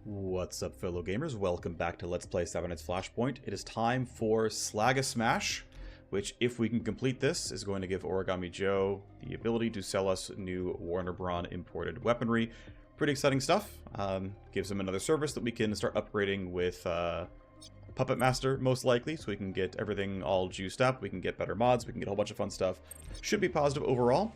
What's up, fellow gamers? Welcome back to Let's Play 7 Nights Flashpoint. It is time for Slagga Smash, which, if we can complete this, is going to give Origami Joe the ability to sell us new Warner Braun imported weaponry. Pretty exciting stuff. Gives him another service that we can start upgrading with Puppet Master, most likely, so we can get everything all juiced up. We can get better mods. We can get a whole bunch of fun stuff. Should be positive overall.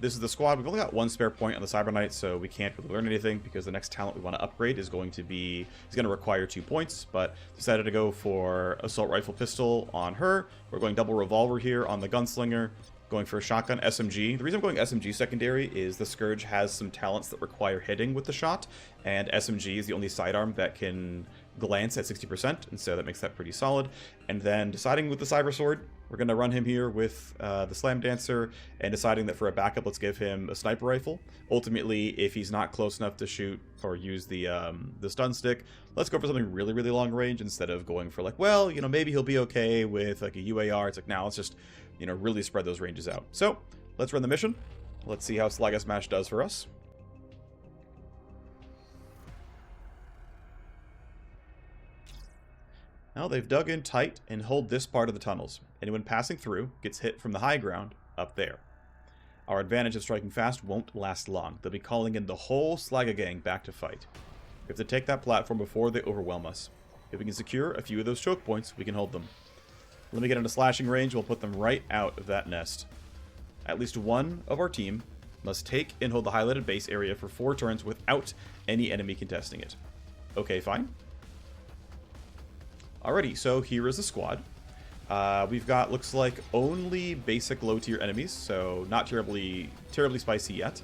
This is the squad. We've only got one spare point on the Cyber Knight, so we can't really learn anything because the next talent we want to upgrade is going to require 2 points, but decided to go for Assault Rifle Pistol on her. We're going double revolver here on the Gunslinger, going for a shotgun SMG. The reason I'm going SMG secondary is the Scourge has some talents that require hitting with the shot, and SMG is the only sidearm that can glance at 60%, and so that makes that pretty solid. And then deciding with the Cybersword, we're going to run him here with the Slam Dancer, and deciding that for a backup, let's give him a sniper rifle. Ultimately, if he's not close enough to shoot or use the stun stick, let's go for something really, really long range instead of going for like, well, you know, maybe he'll be okay with like a UAR. It's like, now let's just, you know, really spread those ranges out. So let's run the mission. Let's see how Slagga Smash does for us. Now they've dug in tight and hold this part of the tunnels. Anyone passing through gets hit from the high ground up there. Our advantage of striking fast won't last long. They'll be calling in the whole Slagga gang back to fight. We have to take that platform before they overwhelm us. If we can secure a few of those choke points, we can hold them. Let me get into slashing range, we'll put them right out of that nest. At least one of our team must take and hold the highlighted base area for 4 turns without any enemy contesting it. Okay, fine. Alrighty, so here is the squad. We've got, looks like, only basic low-tier enemies, so not terribly spicy yet.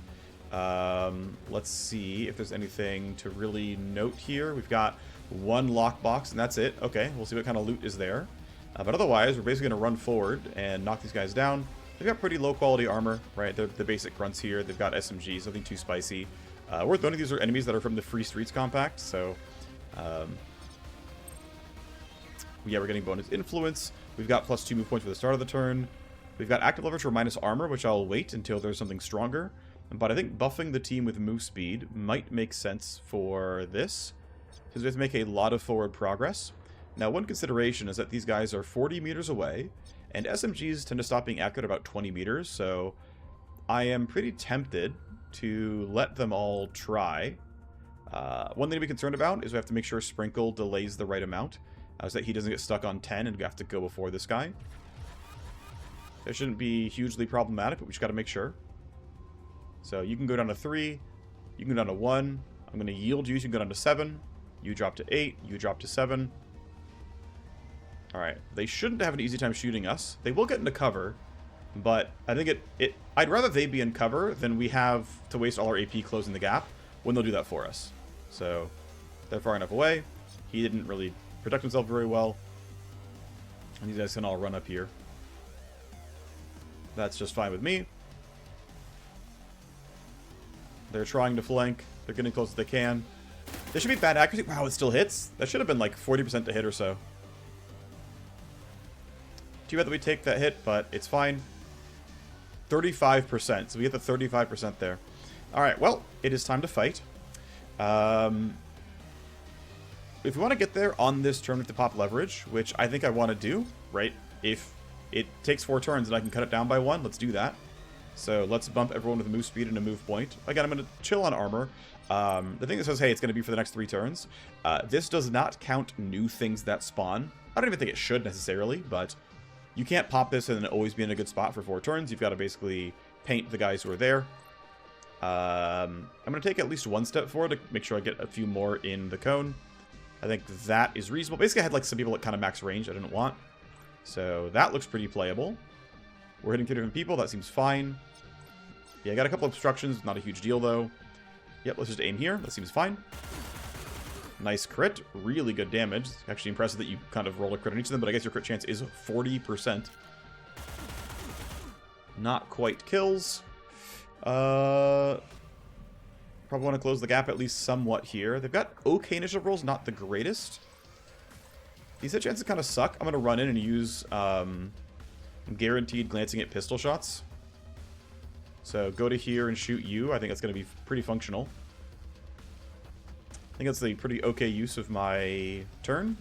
Let's see if there's anything to really note here. We've got 1 lockbox, and that's it. Okay, we'll see what kind of loot is there. But otherwise, we're basically going to run forward and knock these guys down. They've got pretty low-quality armor, right? They're the basic grunts here. They've got SMGs, nothing too spicy. Worth noting, these are enemies that are from the Free Streets compact, so... yeah, we're getting bonus influence. We've got +2 move points for the start of the turn. We've got active leverage for minus armor, which I'll wait until there's something stronger. But I think buffing the team with move speed might make sense for this, because we have to make a lot of forward progress. Now, one consideration is that these guys are 40 meters away, and SMGs tend to stop being accurate about 20 meters, so I am pretty tempted to let them all try. One thing to be concerned about is we have to make sure Sprinkle delays the right amount, so that he doesn't get stuck on 10 and have to go before this guy. It shouldn't be hugely problematic, but we just got to make sure. So you can go down to 3, you can go down to 1. I'm going to yield you, so you can go down to 7. You drop to 8, you drop to 7. Alright, they shouldn't have an easy time shooting us. They will get into cover, but I think I'd rather they be in cover than we have to waste all our AP closing the gap when they'll do that for us. So, they're far enough away. He didn't really protect himself very well. And these guys can all run up here. That's just fine with me. They're trying to flank. They're getting close as they can. There should be bad accuracy. Wow, it still hits? That should have been like 40% to hit or so. Too bad that we take that hit, but it's fine. 35%. So we get the 35% there. Alright, well, it is time to fight. If we want to get there on this turn with the pop leverage, which I think I want to do, right? If it takes 4 turns and I can cut it down by 1, let's do that. So let's bump everyone with move speed and a move point. Again, I'm going to chill on armor. The thing that says, hey, it's going to be for the next 3 turns. This does not count new things that spawn. I don't even think it should necessarily, but you can't pop this and then always be in a good spot for 4 turns. You've got to basically paint the guys who are there. I'm going to take at least 1 step forward to make sure I get a few more in the cone. I think that is reasonable. Basically, I had like some people at kind of max range I didn't want. So that looks pretty playable. We're hitting 2 different people. That seems fine. Yeah, I got a couple obstructions. Not a huge deal, though. Yep, let's just aim here. That seems fine. Nice crit. Really good damage. It's actually impressive that you kind of roll a crit on each of them, but I guess your crit chance is 40%. Not quite kills. Probably want to close the gap at least somewhat here. They've got okay initiative rolls, not the greatest. These hit chances kind of suck. I'm going to run in and use guaranteed glancing at pistol shots. So go to here and shoot you. I think that's going to be pretty functional. I think that's a pretty okay use of my turn.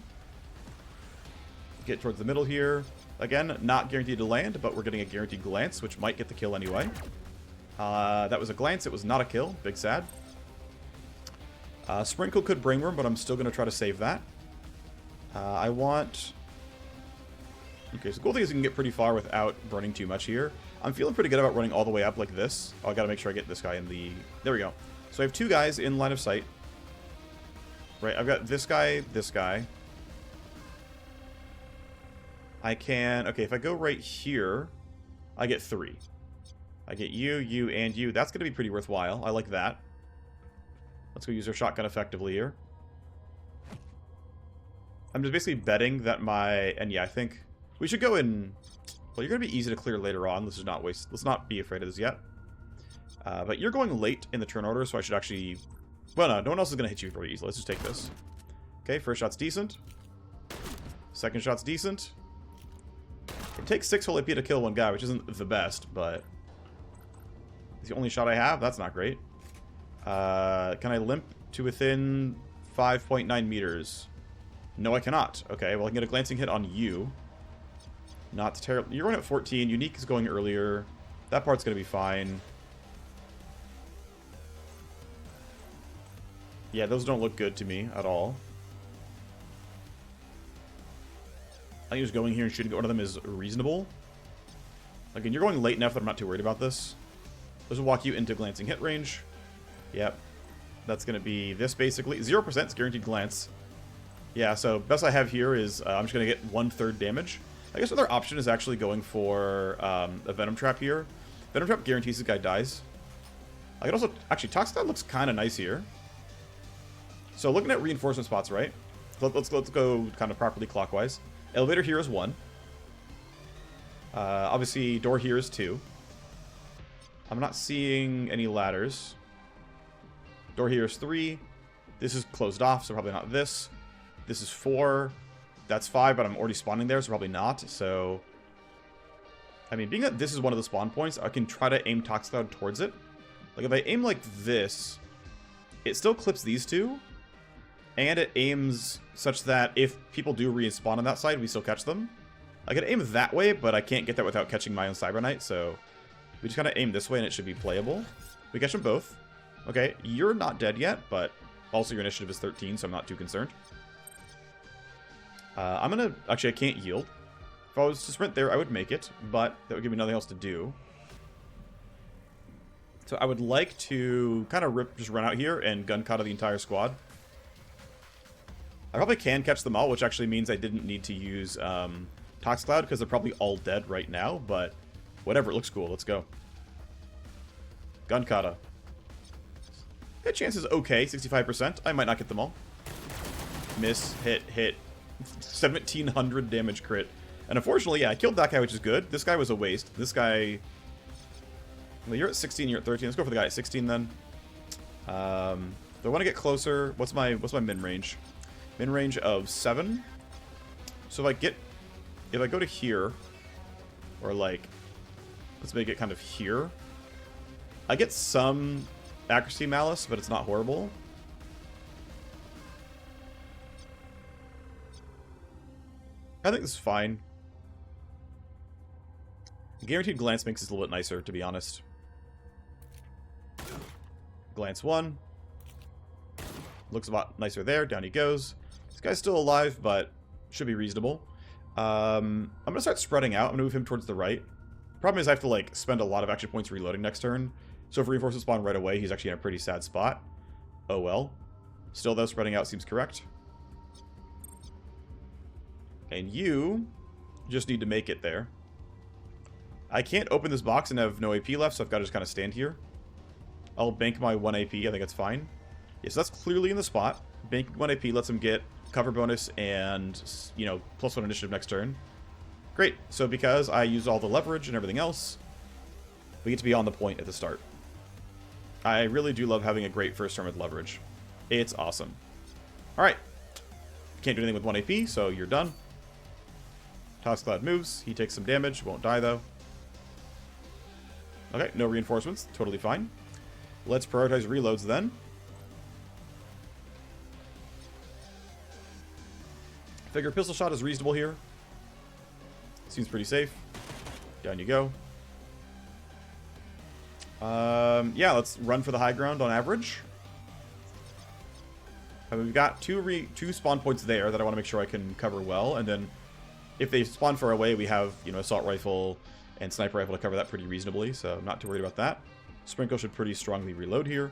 Get towards the middle here. Again, not guaranteed to land, but we're getting a guaranteed glance, which might get the kill anyway. That was a glance. It was not a kill. Big sad. Sprinkle could bring room, but I'm still going to try to save that. I want... Okay, so the cool thing is you can get pretty far without burning too much here. I'm feeling pretty good about running all the way up like this. Oh, I got to make sure I get this guy in the... There we go. So I have two guys in line of sight. Right, I've got this guy, this guy. I can... Okay, if I go right here, I get 3. I get you, you, and you. That's going to be pretty worthwhile. I like that. Let's go use our shotgun effectively here. I'm just basically betting that my... And yeah, I think we should go in... Well, you're going to be easy to clear later on. Let's not be afraid of this yet. But you're going late in the turn order, so I should actually... Well, no one else is going to hit you very easily. Let's just take this. Okay, first shot's decent. Second shot's decent. It takes 6 full AP to kill one guy, which isn't the best, but... It's the only shot I have? That's not great. Can I limp to within 5.9 meters? No, I cannot. Okay, well, I can get a glancing hit on you. Not terrible. You're going at 14. Unique is going earlier. That part's going to be fine. Yeah, those don't look good to me at all. I think just going here and shooting one of them is reasonable. Again, you're going late enough that I'm not too worried about this. Let's walk you into glancing hit range. Yep. That's going to be this, basically. 0% is guaranteed glance. Yeah, so best I have here is I'm just going to get 1/3 damage. I guess another option is actually going for a Venom Trap here. Venom Trap guarantees this guy dies. I could also... Actually, Toxic Cloud looks kind of nice here. So looking at reinforcement spots, right? Let's go kind of properly clockwise. Elevator here is 1. Obviously, door here is 2. I'm not seeing any ladders. Door here is 3. This is closed off, so probably not this. This is 4. That's 5, but I'm already spawning there, so probably not. So, I mean, being that this is one of the spawn points, I can try to aim Toxic Cloud towards it. Like, if I aim like this, it still clips these two, and it aims such that if people do respawn on that side, we still catch them. I could aim that way, but I can't get that without catching my own Cyber Knight, so we just kind of aim this way, and it should be playable. We catch them both. Okay, you're not dead yet, but also your initiative is 13, so I'm not too concerned. I'm gonna... Actually, I can't yield. If I was to sprint there, I would make it, but that would give me nothing else to do. So I would like to kind of just run out here and gun kata the entire squad. I probably can catch them all, which actually means I didn't need to use Toxic Cloud, because they're probably all dead right now, but whatever, it looks cool. Let's go. Gun kata. Hit chance is okay, 65%. I might not get them all. Miss, hit, hit. 1700 damage crit. And unfortunately, yeah, I killed that guy, which is good. This guy was a waste. This guy... Well, you're at 16, you're at 13. Let's go for the guy at 16 then. Do I want to get closer? What's my min range? Min range of 7. So if I go to here, or like, let's make it kind of here. I get some accuracy malice, but it's not horrible. I think this is fine. Guaranteed glance makes this a little bit nicer, to be honest. Glance 1. Looks a lot nicer there. Down he goes. This guy's still alive, but should be reasonable. I'm going to start spreading out. I'm going to move him towards the right. Problem is I have to, like, spend a lot of action points reloading next turn. So if reinforcements spawn right away, he's actually in a pretty sad spot. Oh well. Still, though, spreading out seems correct. And you just need to make it there. I can't open this box and have no AP left, so I've got to just kind of stand here. I'll bank my 1 AP. I think that's fine. Yes, that's clearly in the spot. Banking 1 AP lets him get cover bonus and, you know, +1 initiative next turn. Great. So because I used all the leverage and everything else, we get to be on the point at the start. I really do love having a great first turn with leverage. It's awesome. Alright. Can't do anything with 1 AP, so you're done. Toxic Cloud moves. He takes some damage. Won't die, though. Okay, no reinforcements. Totally fine. Let's prioritize reloads, then. Figure pistol shot is reasonable here. Seems pretty safe. Down you go. Yeah, let's run for the high ground on average. We've got two spawn points there that I want to make sure I can cover well, and then if they spawn far away, we have, you know, assault rifle and sniper rifle to cover that pretty reasonably, so I'm not too worried about that. Sprinkle should pretty strongly reload here.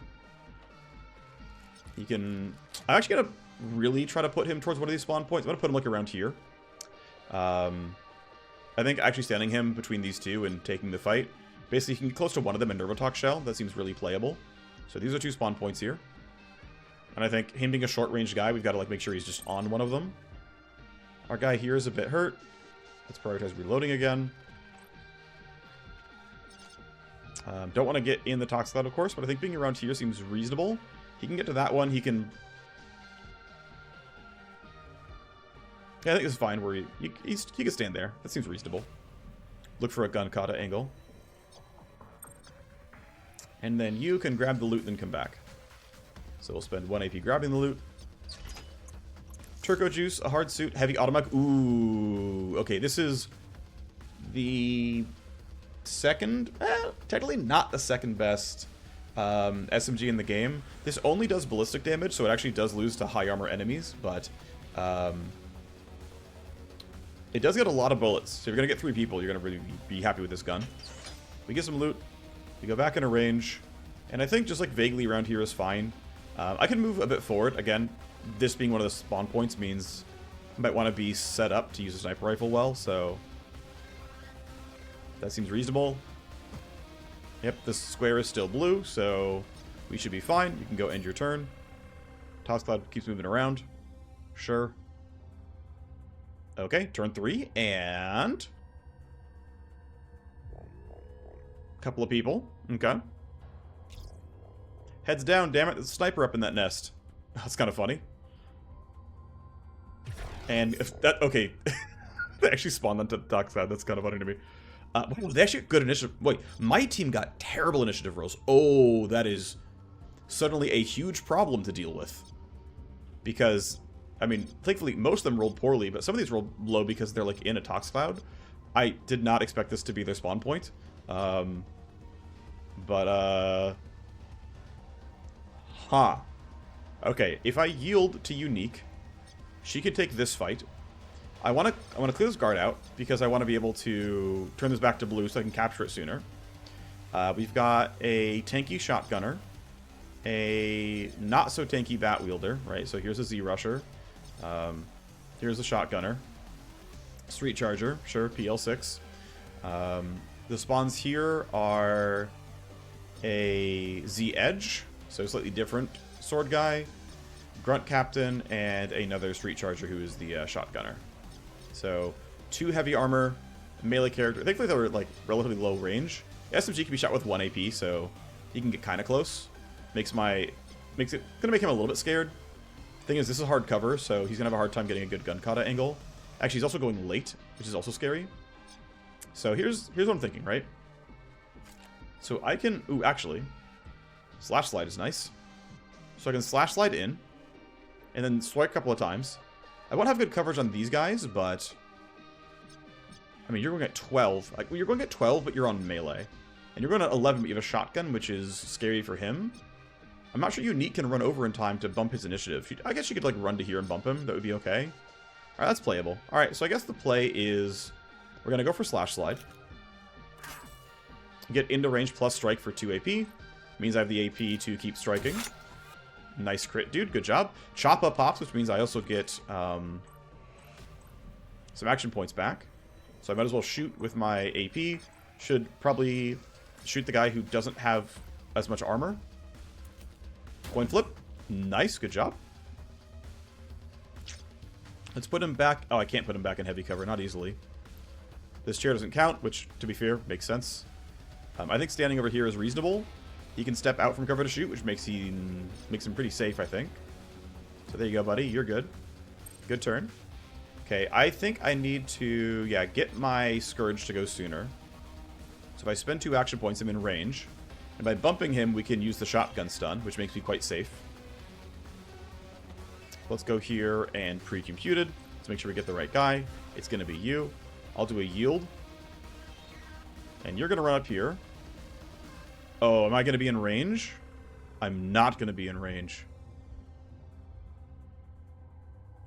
He can... I'm actually going to really try to put him towards one of these spawn points. I'm going to put him like around here. I think actually standing him between these two and taking the fight, basically he can get close to one of them in Nervotox Shell. That seems really playable. So these are 2 spawn points here. And I think him being a short-range guy, we've got to like make sure he's just on one of them. Our guy here is a bit hurt. Let's prioritize reloading again. Don't want to get in the Tox Cloud, of course, but I think being around here seems reasonable. He can get to that one. He can... Yeah, I think this is fine where he can stand there. That seems reasonable. Look for a gun kata angle. And then you can grab the loot and then come back. So we'll spend 1 AP grabbing the loot. Turco Juice, a hard suit, heavy automatic. Ooh, okay, this is the second, technically not the second best SMG in the game. This only does ballistic damage, so it actually does lose to high armor enemies, but it does get a lot of bullets. So if you're going to get 3 people, you're going to really be happy with this gun. We get some loot. We go back in a range. And I think just like vaguely around here is fine. I can move a bit forward. Again, this being one of the spawn points means I might want to be set up to use a sniper rifle well, so that seems reasonable. Yep, this square is still blue, so we should be fine. You can go end your turn. Toss Cloud keeps moving around. Sure. Okay, turn 3, and... a couple of people. Okay. Heads down, damn it, there's a sniper up in that nest. That's kind of funny. And if that... okay. They actually spawned onto the Tox Cloud. That's kind of funny to me. They actually got good initiative. Wait, my team got terrible initiative rolls. Oh, that is suddenly a huge problem to deal with. Because, I mean, thankfully, most of them rolled poorly, but some of these rolled low because they're, like, in a Tox Cloud. I did not expect this to be their spawn point. Okay, if I yield to Unique, she can take this fight. I want to clear this guard out because I want to be able to turn this back to blue so I can capture it sooner. We've got a tanky shotgunner, a not so tanky bat wielder, right? So here's a Z rusher. Here's a shotgunner, street charger, sure, PL6. The spawns here are a Z edge, so slightly different sword guy, grunt captain, and another street charger who is the shotgunner. So 2 heavy armor, melee character. Thankfully they were like relatively low range. SMG can be shot with 1 AP, so he can get kind of close. Makes it gonna make him a little bit scared. Thing is, this is hard cover, so he's gonna have a hard time getting a good gun kata angle. Actually, he's also going late, which is also scary. So here's what I'm thinking, right? So I can... ooh, actually, slash slide is nice. So I can slash slide in, and then swipe a couple of times. I won't have good coverage on these guys, but... I mean, you're going at 12. Like, well, you're going at 12, but you're on melee. And you're going at 11, but you have a shotgun, which is scary for him. I'm not sure Unique can run over in time to bump his initiative. I guess you could, like, run to here and bump him. That would be okay. Alright, that's playable. Alright, so I guess the play is... we're going to go for slash slide. Get into range plus strike for 2 AP. Means I have the AP to keep striking. Nice crit, dude. Good job. Chop up pops, which means I also get some action points back. So I might as well shoot with my AP. Should probably shoot the guy who doesn't have as much armor. Coin flip. Nice. Good job. Let's put him back. Oh, I can't put him back in heavy cover. Not easily. This chair doesn't count, which, to be fair, makes sense. I think standing over here is reasonable. He can step out from cover to shoot, which makes him pretty safe, I think. So there you go, buddy. You're good. Good turn. Okay, I think I need to, yeah, get my Scourge to go sooner. So if I spend 2 action points, I'm in range. And by bumping him, we can use the shotgun stun, which makes me quite safe. Let's go here and pre-computed. Let's make sure we get the right guy. It's going to be you. I'll do a yield. And you're going to run up here. Oh, am I going to be in range? I'm not going to be in range.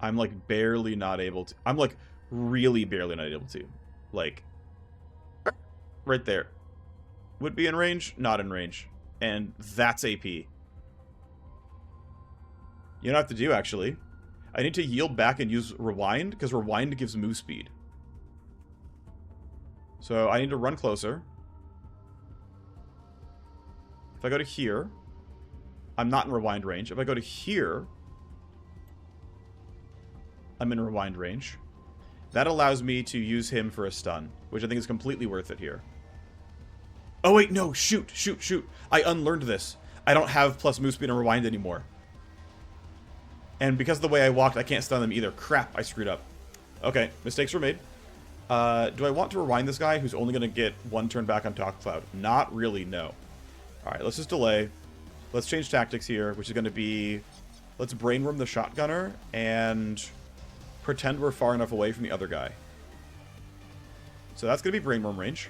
I'm, like, barely not able to. I'm, like, really barely not able to. Like, right there. Would be in range, not in range. And that's AP. You don't have to do, actually. I need to yield back and use Rewind, because Rewind gives move speed. So I need to run closer. If I go to here, I'm not in Rewind range. If I go to here, I'm in Rewind range. That allows me to use him for a stun, which I think is completely worth it here. Oh wait, no, shoot. I unlearned this. I don't have plus move speed and Rewind anymore. And because of the way I walked, I can't stun them either. Crap, I screwed up. Okay, mistakes were made. Do I want to rewind this guy who's only going to get one turn back on Talk Cloud? Not really, no. Alright, let's just delay. Let's change tactics here, which is going to be... Let's brain room the shotgunner and pretend we're far enough away from the other guy. So that's going to be brain room range.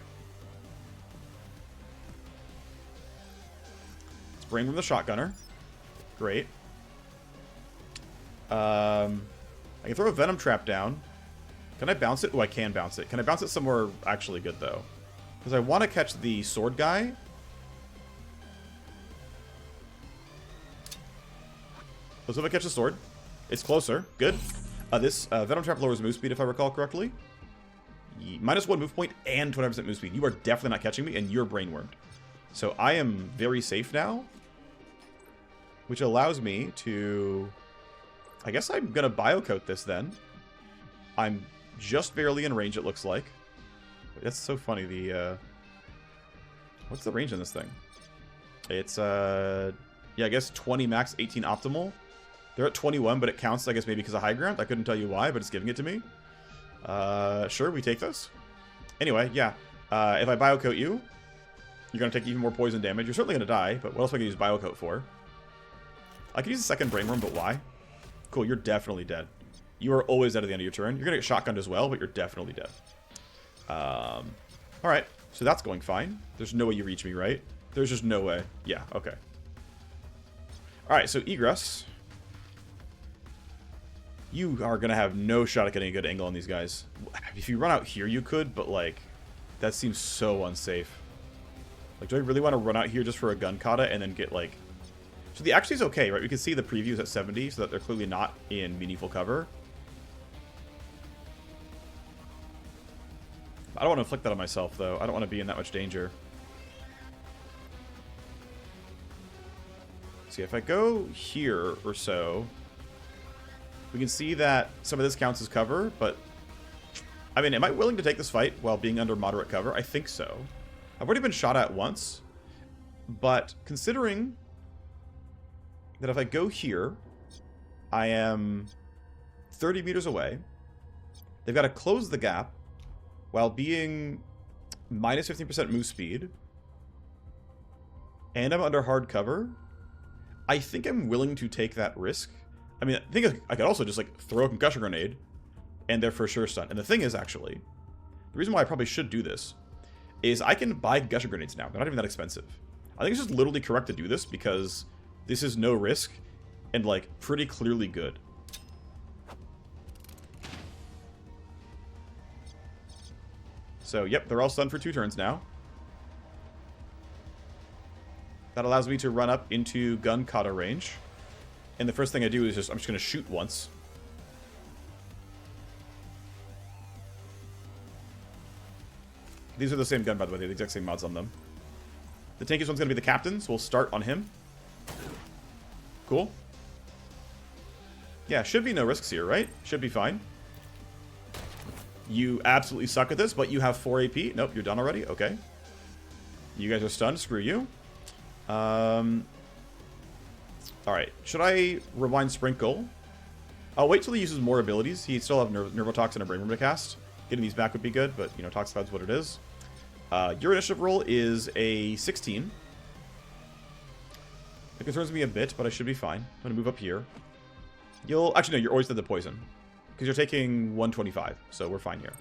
Let's brain room the shotgunner. Great. I can throw a Venom Trap down. Can I bounce it? Oh, I can bounce it. Can I bounce it somewhere actually good, though? Because I want to catch the sword guy. Let's hope I catch the sword. It's closer. Good. This Venom Trap lowers move speed, if I recall correctly. -1 move point and 25% move speed. You are definitely not catching me, and you're brainwormed. So I am very safe now. Which allows me to... I guess I'm going to biocoat this then. I'm just barely in range, it looks like. That's so funny. The what's the range in this thing? It's, yeah, I guess 20 max, 18 optimal. They're at 21, but it counts, I guess, maybe because of high ground. I couldn't tell you why, but it's giving it to me. Sure, we take this. Anyway, yeah. If I biocoat you, you're going to take even more poison damage. You're certainly going to die, but what else am I going to use biocoat for? I could use a second brain worm, but why? Cool, you're definitely dead. You are always dead at the end of your turn. You're going to get shotgunned as well, but you're definitely dead. Alright, so that's going fine. There's no way you reach me, right? There's just no way. Yeah, okay. Alright, so egress. You are going to have no shot at getting a good angle on these guys. If you run out here, you could, but, like, that seems so unsafe. Like, do I really want to run out here just for a gun kata and then get, like... So the actually is okay, right? We can see the previews at 70, so that they're clearly not in meaningful cover. I don't want to inflict that on myself, though. I don't want to be in that much danger. See, if I go here or so, we can see that some of this counts as cover, but... I mean, am I willing to take this fight while being under moderate cover? I think so. I've already been shot at once, but considering... that if I go here, I am 30 meters away. They've got to close the gap while being minus 15% move speed. And I'm under hard cover. I think I'm willing to take that risk. I mean, I think I could also just, like, throw a concussion grenade and they're for sure stunned. And the thing is, actually, the reason why I probably should do this is I can buy concussion grenades now. They're not even that expensive. I think it's just literally correct to do this because... this is no risk, and, like, pretty clearly good. So, yep, they're all stunned for 2 turns now. That allows me to run up into gun kata range. And the first thing I do is I'm just going to shoot once. These are the same gun, by the way. They have the exact same mods on them. The tankiest one's going to be the captain, so we'll start on him. Cool. Yeah, should be no risks here, right? Should be fine. You absolutely suck at this, but you have 4 AP. Nope, you're done already. Okay. You guys are stunned. Screw you. Alright. Should I rewind Sprinkle? I'll wait till he uses more abilities. He still have Nervotoxin and Brain Room to cast. Getting these back would be good, but, you know, Tox Cloud's what it is. Your initiative roll is a 16. It concerns me a bit, but I should be fine. I'm going to move up here. You'll... actually, no, you're always dead to poison. Because you're taking 125, so we're fine here.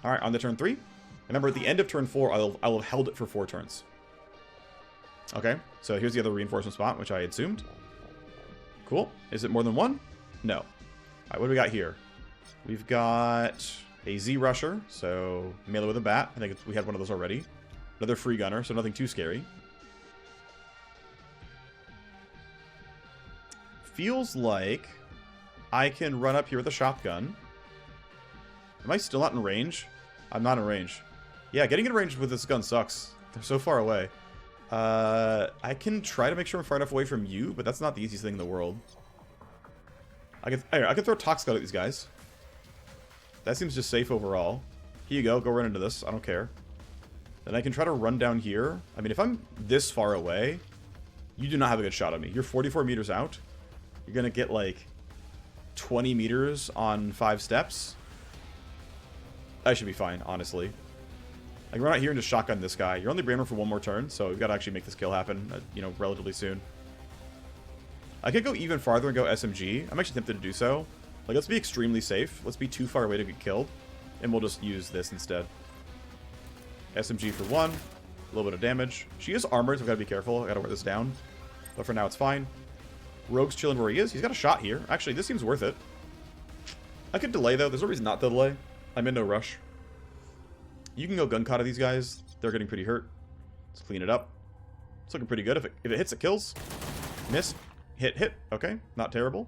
Alright, on to turn 3. Remember, at the end of turn 4, I'll have held it for 4 turns. Okay, so here's the other reinforcement spot, which I assumed. Cool. Is it more than 1? No. Alright, what do we got here? We've got a Z Rusher, so melee with a bat. I think we had one of those already. Another free gunner, so nothing too scary. Feels like I can run up here with a shotgun. Am I still not in range? I'm not in range. Yeah, getting in range with this gun sucks. They're so far away. I can try to make sure I'm far enough away from you, but that's not the easiest thing in the world. I can throw Tox Scout at these guys. That seems just safe overall. Here you go. Go run into this. I don't care. Then I can try to run down here. I mean, if I'm this far away, you do not have a good shot on me. You're 44 meters out. You're going to get like 20 meters on 5 steps. I should be fine, honestly. I can run out here and just shotgun this guy. You're only brain for 1 more turn, so we've got to actually make this kill happen, you know, relatively soon. I could go even farther and go SMG. I'm actually tempted to do so. Like, let's be extremely safe. Let's be too far away to get killed. And we'll just use this instead. SMG for 1. A little bit of damage. She is armored, so I've got to be careful. I've got to wear this down. But for now, it's fine. Rogue's chilling where he is. He's got a shot here. Actually, this seems worth it. I could delay, though. There's no reason not to delay. I'm in no rush. You can go gun kata these guys. They're getting pretty hurt. Let's clean it up. It's looking pretty good. If it hits, it kills. Miss. Hit. Okay. Not terrible.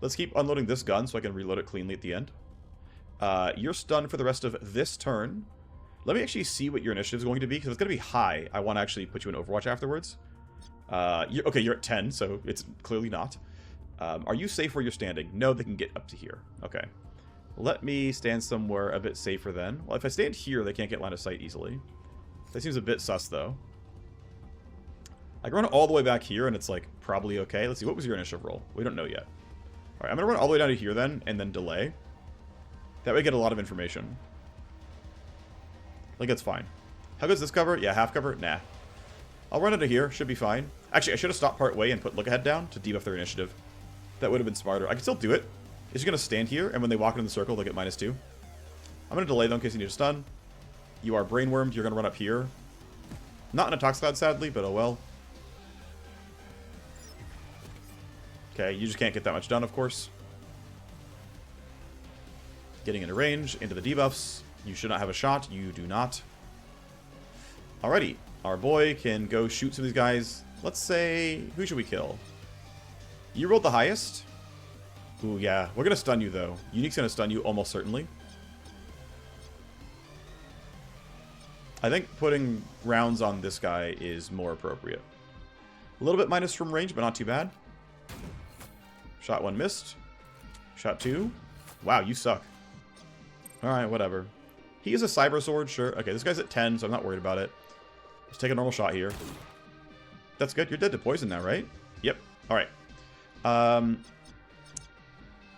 Let's keep unloading this gun so I can reload it cleanly at the end. You're stunned for the rest of this turn. Let me actually see what your initiative is going to be, because it's going to be high. I want to actually put you in Overwatch afterwards. Okay, you're at 10, so it's clearly not. Are you safe where you're standing? No, they can get up to here. Okay. Let me stand somewhere a bit safer then. Well, if I stand here, they can't get line of sight easily. That seems a bit sus, though. I can run all the way back here, and it's, like, probably okay. Let's see, what was your initiative roll? We don't know yet. Alright, I'm going to run all the way down to here, then, and then delay. That way I get a lot of information. Like, that's fine. How good's this cover? Yeah, half cover? Nah. I'll run into here. Should be fine. Actually, I should have stopped part way and put look ahead down to debuff their initiative. That would have been smarter. I can still do it. It's just going to stand here, and when they walk into the circle, they'll get -2. I'm going to delay, though, in case you need a stun. You are brainwormed. You're going to run up here. Not in a Tox Cloud, sadly, but oh well. Okay, you just can't get that much done, of course. Getting into range, into the debuffs. You should not have a shot. You do not. Alrighty. Our boy can go shoot some of these guys. Let's say... Who should we kill? You rolled the highest. Ooh, yeah. We're going to stun you, though. Unique's going to stun you, almost certainly. I think putting rounds on this guy is more appropriate. A little bit minus from range, but not too bad. Shot 1 missed. Shot 2. Wow, you suck. Alright, whatever. He is a Cybersword, sure. Okay, this guy's at 10, so I'm not worried about it. Let's take a normal shot here. That's good. You're dead to poison now, right? Yep. Alright.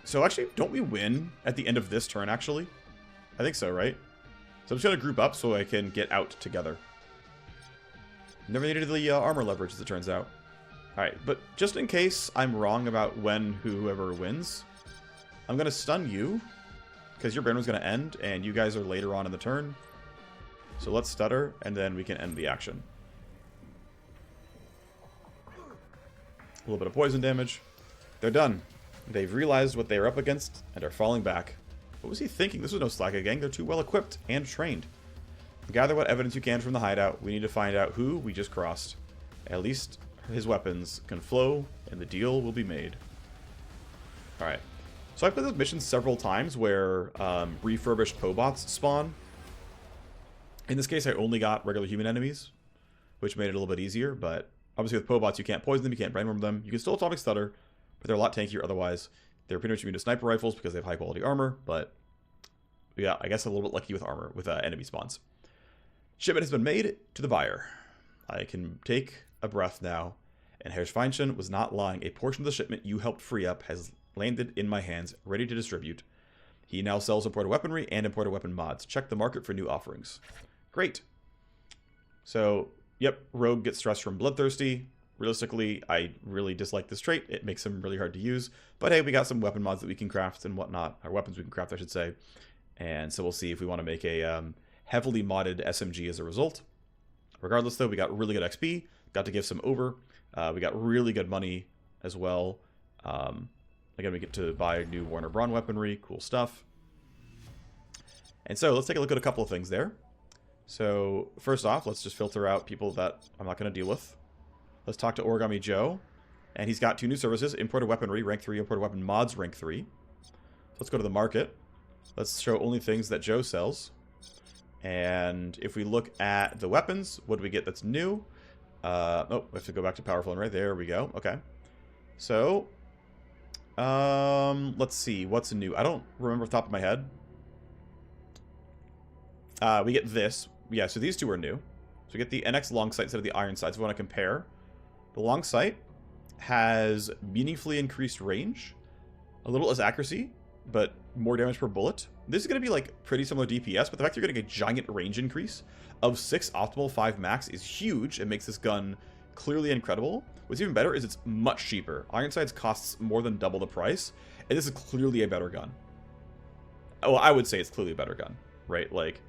So actually, don't we win at the end of this turn, actually? I think so, right? So I'm just going to group up so I can get out together. Never needed the armor leverage, as it turns out. Alright, but just in case I'm wrong about when whoever wins, I'm going to stun you, because your brain was going to end, and you guys are later on in the turn. So let's stutter, and then we can end the action. A little bit of poison damage. They're done. They've realized what they are up against, and are falling back. What was he thinking? This was no Slagga gang. They're too well equipped and trained. Gather what evidence you can from the hideout. We need to find out who we just crossed. At least his weapons can flow, and the deal will be made. Alright. So I've played this mission several times where refurbished Pobots spawn. In this case, I only got regular human enemies, which made it a little bit easier, but obviously with Pobots, you can't poison them, you can't brainworm them. You can still atomic stutter, but they're a lot tankier otherwise. They're pretty much immune to sniper rifles because they have high quality armor, but yeah, I guess a little bit lucky with armor, with enemy spawns. Shipment has been made to the buyer. I can take a breath now, and Herr Schweinchen was not lying. A portion of the shipment you helped free up has landed in my hands, ready to distribute. He now sells imported weaponry and imported weapon mods. Check the market for new offerings. Great. So, yep, Rogue gets stressed from Bloodthirsty. Realistically, I really dislike this trait. It makes him really hard to use. But hey, we got some weapon mods that we can craft and whatnot. Or weapons we can craft, I should say. And so we'll see if we want to make a heavily modded SMG as a result. Regardless, though, we got really good XP. Got to give some over. We got really good money as well. Again, we get to buy new Warner Braun weaponry. Cool stuff. And so let's take a look at a couple of things there. So first off, let's just filter out people that I'm not going to deal with. Let's talk to Origami Joe. And he's got 2 new services. Imported weaponry, rank 3. Imported weapon mods, rank 3. So let's go to the market. Let's show only things that Joe sells. And if we look at the weapons, what do we get that's new? Oh, we have to go back to powerful and right there we go. Okay. So, let's see. What's new? I don't remember off the top of my head. We get this. Yeah, so these 2 are new. So we get the NX long sight instead of the iron sight. So we want to compare. The long sight has meaningfully increased range, a little less accuracy, but more damage per bullet. This is going to be like pretty similar DPS, but the fact you're getting a giant range increase of 6 optimal, 5 max is huge. It makes this gun clearly incredible. What's even better is it's much cheaper. Iron sights costs more than double the price, and this is clearly a better gun. Oh, I would say it's clearly a better gun, right? Like,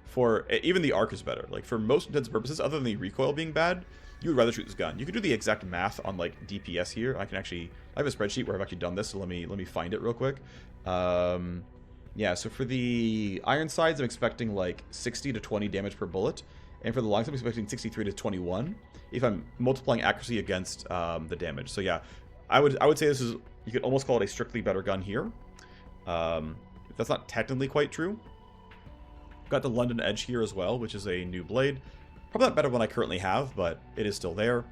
for even the arc is better. Like, for most intents and purposes, other than the recoil being bad, you would rather shoot this gun. You could do the exact math on like DPS here. I have a spreadsheet where I've actually done this, so let me find it real quick. Yeah, so for the iron sides, I'm expecting like 60 to 20 damage per bullet, and for the long sides, I'm expecting 63 to 21 if I'm multiplying accuracy against the damage. So yeah, I would say this is, you could almost call it a strictly better gun here. That's not technically quite true. Got the London Edge here as well, which is a new blade. Probably not better than I currently have, but it is still there.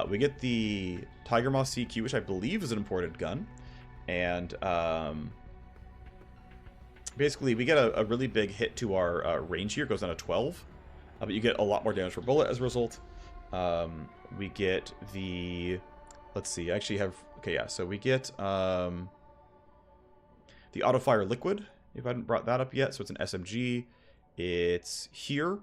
We get the Tiger Moth CQ, which I believe is an imported gun. And basically, we get a really big hit to our range here. It goes down to 12. But you get a lot more damage per bullet as a result. We get the... Let's see, I actually have... Okay, yeah, so we get the Auto-Fire Liquid, if I hadn't brought that up yet. So it's an SMG. It's here.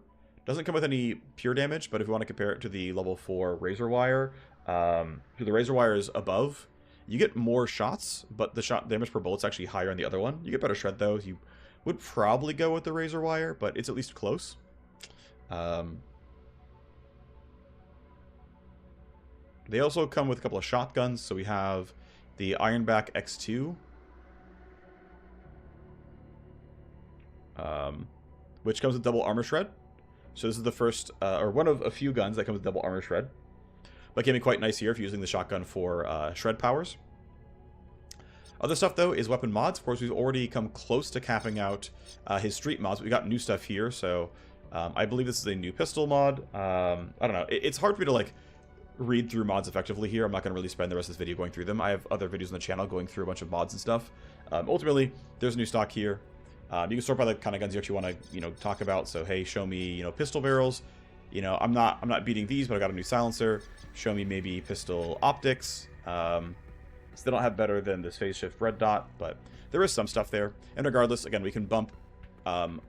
Doesn't come with any pure damage, but if you want to compare it to the level 4 Razor Wire, to the Razor Wire is above. You get more shots, but the shot damage per bullet's actually higher on the other one. You get better shred, though. You would probably go with the Razor Wire, but it's at least close. They also come with a couple of shotguns, so we have the Ironback X2, which comes with double armor shred. So this is the first, or one of a few guns that comes with double armor shred. But can be quite nice here if you're using the shotgun for shred powers. Other stuff, though, is weapon mods. Of course, we've already come close to capping out his street mods. We got new stuff here, so I believe this is a new pistol mod. I don't know. It's hard for me to, like, read through mods effectively here. I'm not going to really spend the rest of this video going through them. I have other videos on the channel going through a bunch of mods and stuff. Ultimately, there's new stock here. You can sort by the kind of guns you actually want to, talk about. So, hey, show me, pistol barrels. I'm not beating these, but I got a new silencer. Show me maybe pistol optics. Still don't have better than this phase shift red dot, but there is some stuff there. And regardless, again, we can bump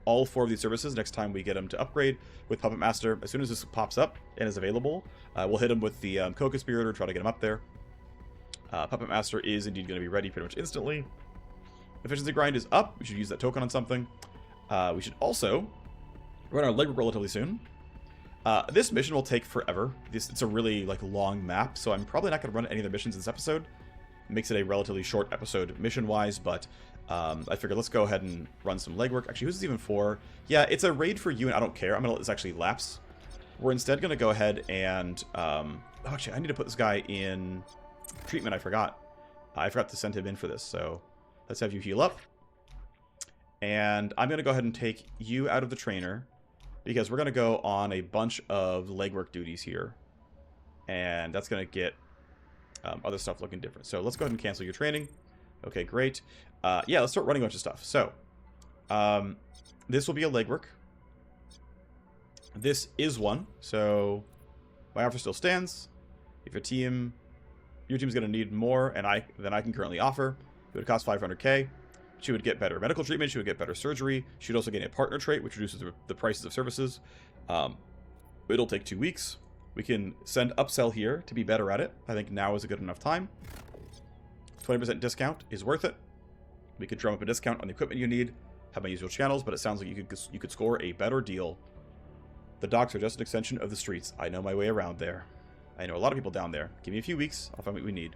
all 4 of these services next time we get them to upgrade with Puppet Master. As soon as this pops up and is available, we'll hit him with the Co-Conspirator, try to get him up there. Puppet Master is indeed going to be ready pretty much instantly. Efficiency grind is up. We should use that token on something. We should also run our legwork relatively soon. This mission will take forever. It's a really long map, so I'm probably not going to run any of the missions in this episode. It makes it a relatively short episode mission-wise, but I figured let's go ahead and run some legwork. Actually, who's this even for? Yeah, it's a raid for you, and I don't care. I'm going to let this actually lapse. We're instead going to go ahead and... actually, I need to put this guy in treatment. I forgot. I forgot to send him in for this, so let's have you heal up. And I'm going to go ahead and take you out of the trainer, because we're going to go on a bunch of legwork duties here. And that's going to get other stuff looking different. So let's go ahead and cancel your training. Okay, great. Yeah, let's start running a bunch of stuff. So, this will be a legwork. This is one. So, my offer still stands. If your team's going to need more than I can currently offer, it would cost 500k. She would get better medical treatment. She would get better surgery. She would also gain a partner trait, which reduces the prices of services. It'll take 2 weeks. We can send Upsell here to be better at it. I think now is a good enough time. 20% discount is worth it. We could drum up a discount on the equipment you need, have my usual channels, but it sounds like you could score a better deal. The docks are just an extension of the streets. I know my way around there. I know a lot of people down there. Give me a few weeks, I'll find what we need.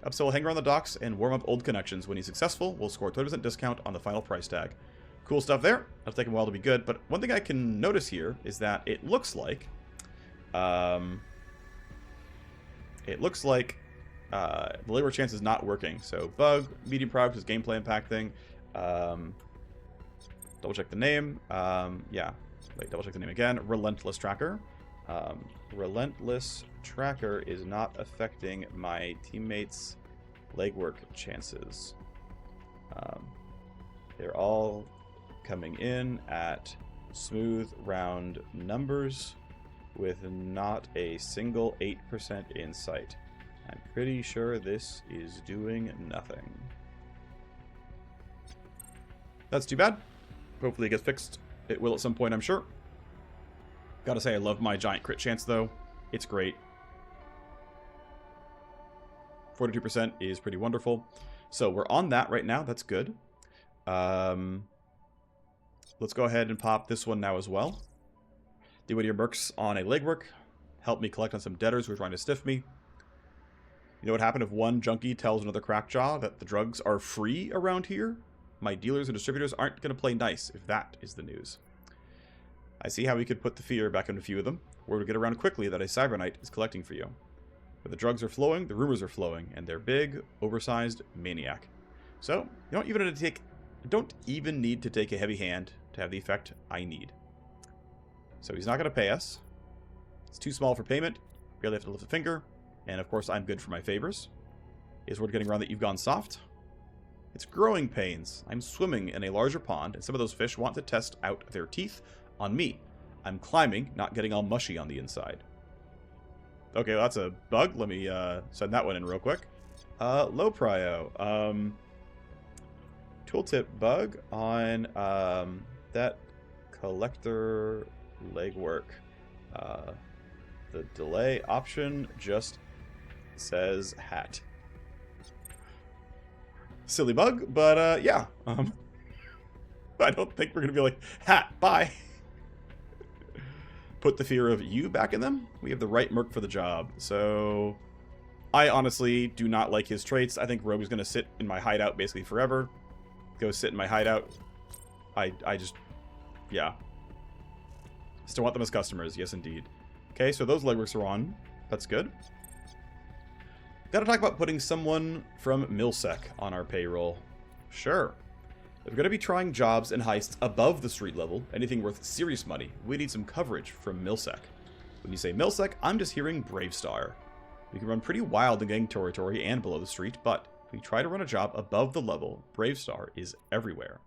Upsell will hang around the docks and warm up old connections. When he's successful, we'll score a 20% discount on the final price tag. Cool stuff there. It'll take him a while to be good, but one thing I can notice here is that it looks like the labor chance is not working. So bug, medium progress, gameplay impact thing. Double check the name. Yeah. Wait, double check the name again. Relentless Tracker. Relentless Tracker is not affecting my teammates' legwork chances. They're all coming in at smooth round numbers with not a single 8% in sight. I'm pretty sure this is doing nothing. That's too bad. Hopefully it gets fixed. It will at some point, I'm sure. Gotta say, I love my giant crit chance, though. It's great. 42% is pretty wonderful. So we're on that right now. That's good. Let's go ahead and pop this one now as well. Do one of your mercs on a legwork. Help me collect on some debtors who are trying to stiff me. You know what happened if one junkie tells another crackjaw that the drugs are free around here? My dealers and distributors aren't going to play nice if that is the news. I see how we could put the fear back into a few of them. Word will get around quickly that a Cyber Knight is collecting for you. Where the drugs are flowing, the rumors are flowing, and they're big, oversized maniac. So, you don't even need to take a heavy hand to have the effect I need. So he's not going to pay us. It's too small for payment. Barely have to lift a finger. And of course, I'm good for my favors. Is word getting around that you've gone soft? It's growing pains. I'm swimming in a larger pond, and some of those fish want to test out their teeth on me. I'm climbing, not getting all mushy on the inside. Okay, well, that's a bug. Let me send that one in real quick. Low prio. Tooltip bug on that collector legwork. The delay option just says hat. Silly bug, but yeah. I don't think we're gonna be like, hat, bye. Put the fear of you back in them. We have the right merc for the job. So I honestly do not like his traits. I think Rogue is gonna sit in my hideout basically forever. Go sit in my hideout. I just, yeah. Still want them as customers, yes indeed. Okay, so those legworks are on. That's good. Gotta talk about putting someone from Milsec on our payroll. Sure. If we're gonna be trying jobs and heists above the street level, anything worth serious money, we need some coverage from Milsec. When you say Milsec, I'm just hearing Bravestar. We can run pretty wild in gang territory and below the street, but if we try to run a job above the level, Bravestar is everywhere.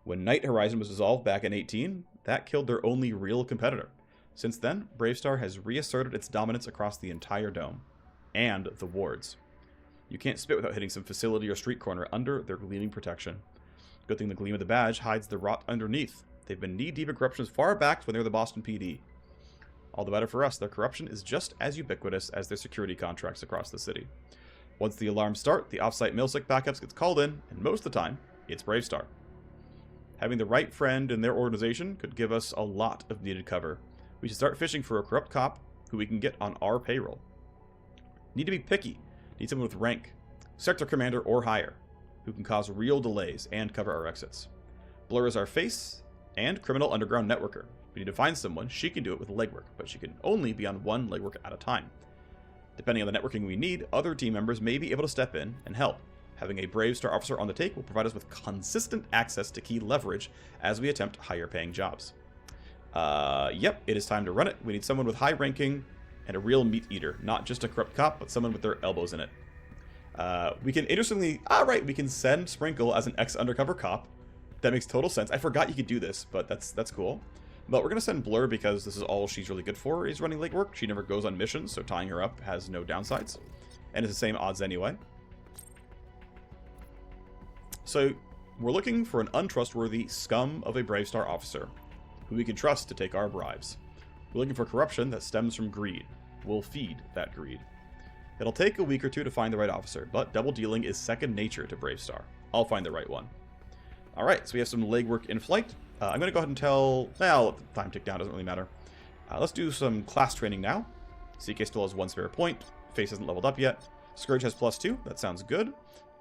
When Night Horizon was dissolved back in 18, that killed their only real competitor. Since then, Bravestar has reasserted its dominance across the entire dome. And the wards. You can't spit without hitting some facility or street corner under their gleaming protection. Good thing the gleam of the badge hides the rot underneath. They've been knee-deep in corruption as far back when they were the Boston PD. All the better for us, their corruption is just as ubiquitous as their security contracts across the city. Once the alarms start, the off-site Milsec backups gets called in, and most of the time, it's Bravestar. Having the right friend in their organization could give us a lot of needed cover. We should start fishing for a corrupt cop who we can get on our payroll. Need to be picky. Need someone with rank, sector commander or higher, who can cause real delays and cover our exits. Blur is our face and criminal underground networker. We need to find someone. She can do it with legwork, but she can only be on one legwork at a time. Depending on the networking we need, other team members may be able to step in and help. Having a Bravestar officer on the take will provide us with consistent access to key leverage as we attempt higher paying jobs. Yep, it is time to run it. We need someone with high ranking and a real meat eater, not just a corrupt cop, but someone with their elbows in it. We can interestingly, we can send Sprinkle as an ex-undercover cop. That makes total sense. I forgot you could do this, but that's cool. But we're going to send Blur because this is all she's really good for, is running legwork. She never goes on missions, so tying her up has no downsides. And it's the same odds anyway. So we're looking for an untrustworthy scum of a Bravestar officer who we can trust to take our bribes. We're looking for corruption that stems from greed. We'll feed that greed. It'll take a week or two to find the right officer, but double dealing is second nature to Bravestar. I'll find the right one. Alright, so we have some legwork in flight. I'm going to go ahead and tell... Well, let the time tick down, doesn't really matter. Let's do some class training now. CK still has 1 spare point. Face hasn't leveled up yet. Scourge has +2. That sounds good.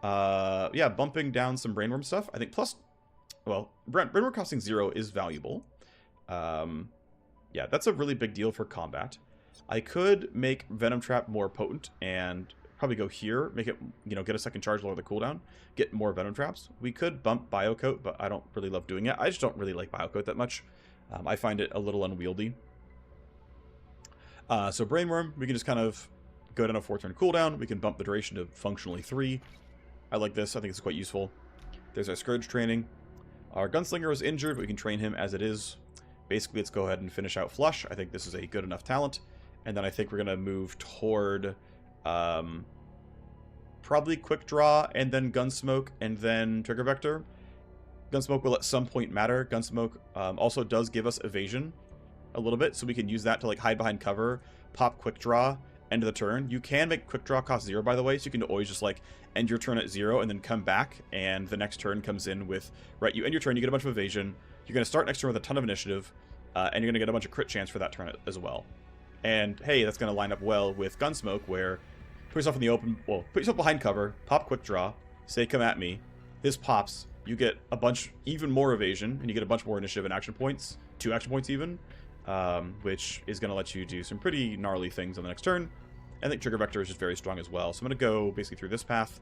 Yeah, bumping down some Brainworm stuff. I think plus... Well, Brainworm costing 0 is valuable. Yeah, that's a really big deal for combat. I could make Venom Trap more potent and probably go here, make it, you know, get a second charge, lower the cooldown, get more Venom Traps. We could bump Biocoat, but I don't really love doing it. I just don't really like Biocoat that much. I find it a little unwieldy. So Brainworm, we can just kind of go down a 4-turn cooldown. We can bump the duration to functionally 3. I like this. I think it's quite useful. There's our Scourge training. Our Gunslinger is injured, but we can train him as it is. Basically, let's go ahead and finish out Flush. I think this is a good enough talent. And then I think we're going to move toward probably Quick Draw, and then Gunsmoke, and then Trigger Vector. Gunsmoke will at some point matter. Gunsmoke also does give us evasion a little bit, so we can use that to like hide behind cover, pop Quick Draw, end of the turn. You can make Quick Draw cost 0, by the way, so you can always just like end your turn at 0 and then come back, and the next turn comes in with, right, you end your turn, you get a bunch of evasion, you're going to start next turn with a ton of initiative, and you're going to get a bunch of crit chance for that turn as well. And hey, that's going to line up well with Gunsmoke, where put yourself in the open, well, put yourself behind cover, pop Quick Draw, say come at me, this pops, you get a bunch, even more evasion, and you get a bunch more initiative and action points, 2 action points even, which is going to let you do some pretty gnarly things on the next turn. I think Trigger Vector is just very strong as well, so I'm going to go basically through this path.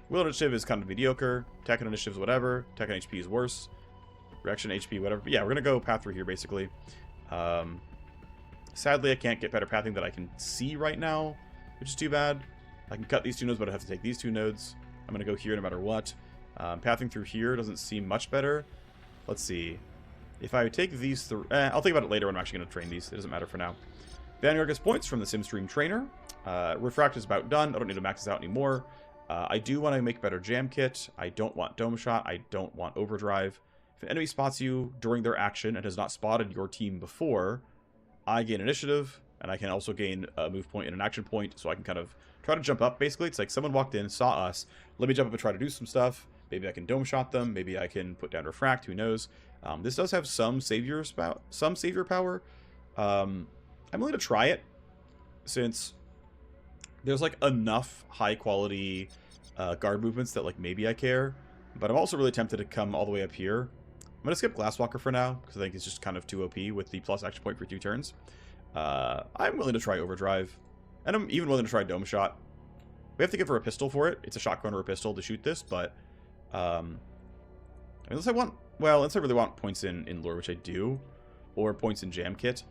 Will Initiative is kind of mediocre, Tech and Initiative is whatever, Tech and HP is worse, Reaction HP, whatever, but yeah, we're going to go path through here basically. Sadly, I can't get better pathing that I can see right now, which is too bad. I can cut these 2 nodes, but I have to take these 2 nodes. I'm going to go here no matter what. Pathing through here doesn't seem much better. Let's see. If I take these 3... I'll think about it later when I'm actually going to train these. It doesn't matter for now. Vanguard gets points from the Simstream Trainer. Refract is about done. I don't need to max this out anymore. I do want to make better Jam Kit. I don't want Dome Shot. I don't want Overdrive. If an enemy spots you during their action and has not spotted your team before, I gain initiative, and I can also gain a move point and an action point, so I can kind of try to jump up, basically. It's like someone walked in, saw us, let me jump up and try to do some stuff. Maybe I can Dome Shot them, maybe I can put down Refract, who knows. This does have some savior power. I'm willing to try it, since there's like enough high-quality guard movements that like maybe I care, but I'm also really tempted to come all the way up here. I'm going to skip Glasswalker for now, because I think it's just kind of too OP with the plus action point for 2 turns. I'm willing to try Overdrive, and I'm even willing to try Dome Shot. We have to give her a pistol for it. It's a shotgun or a pistol to shoot this, but unless I really want points in Lure, which I do, or points in Jam Kit.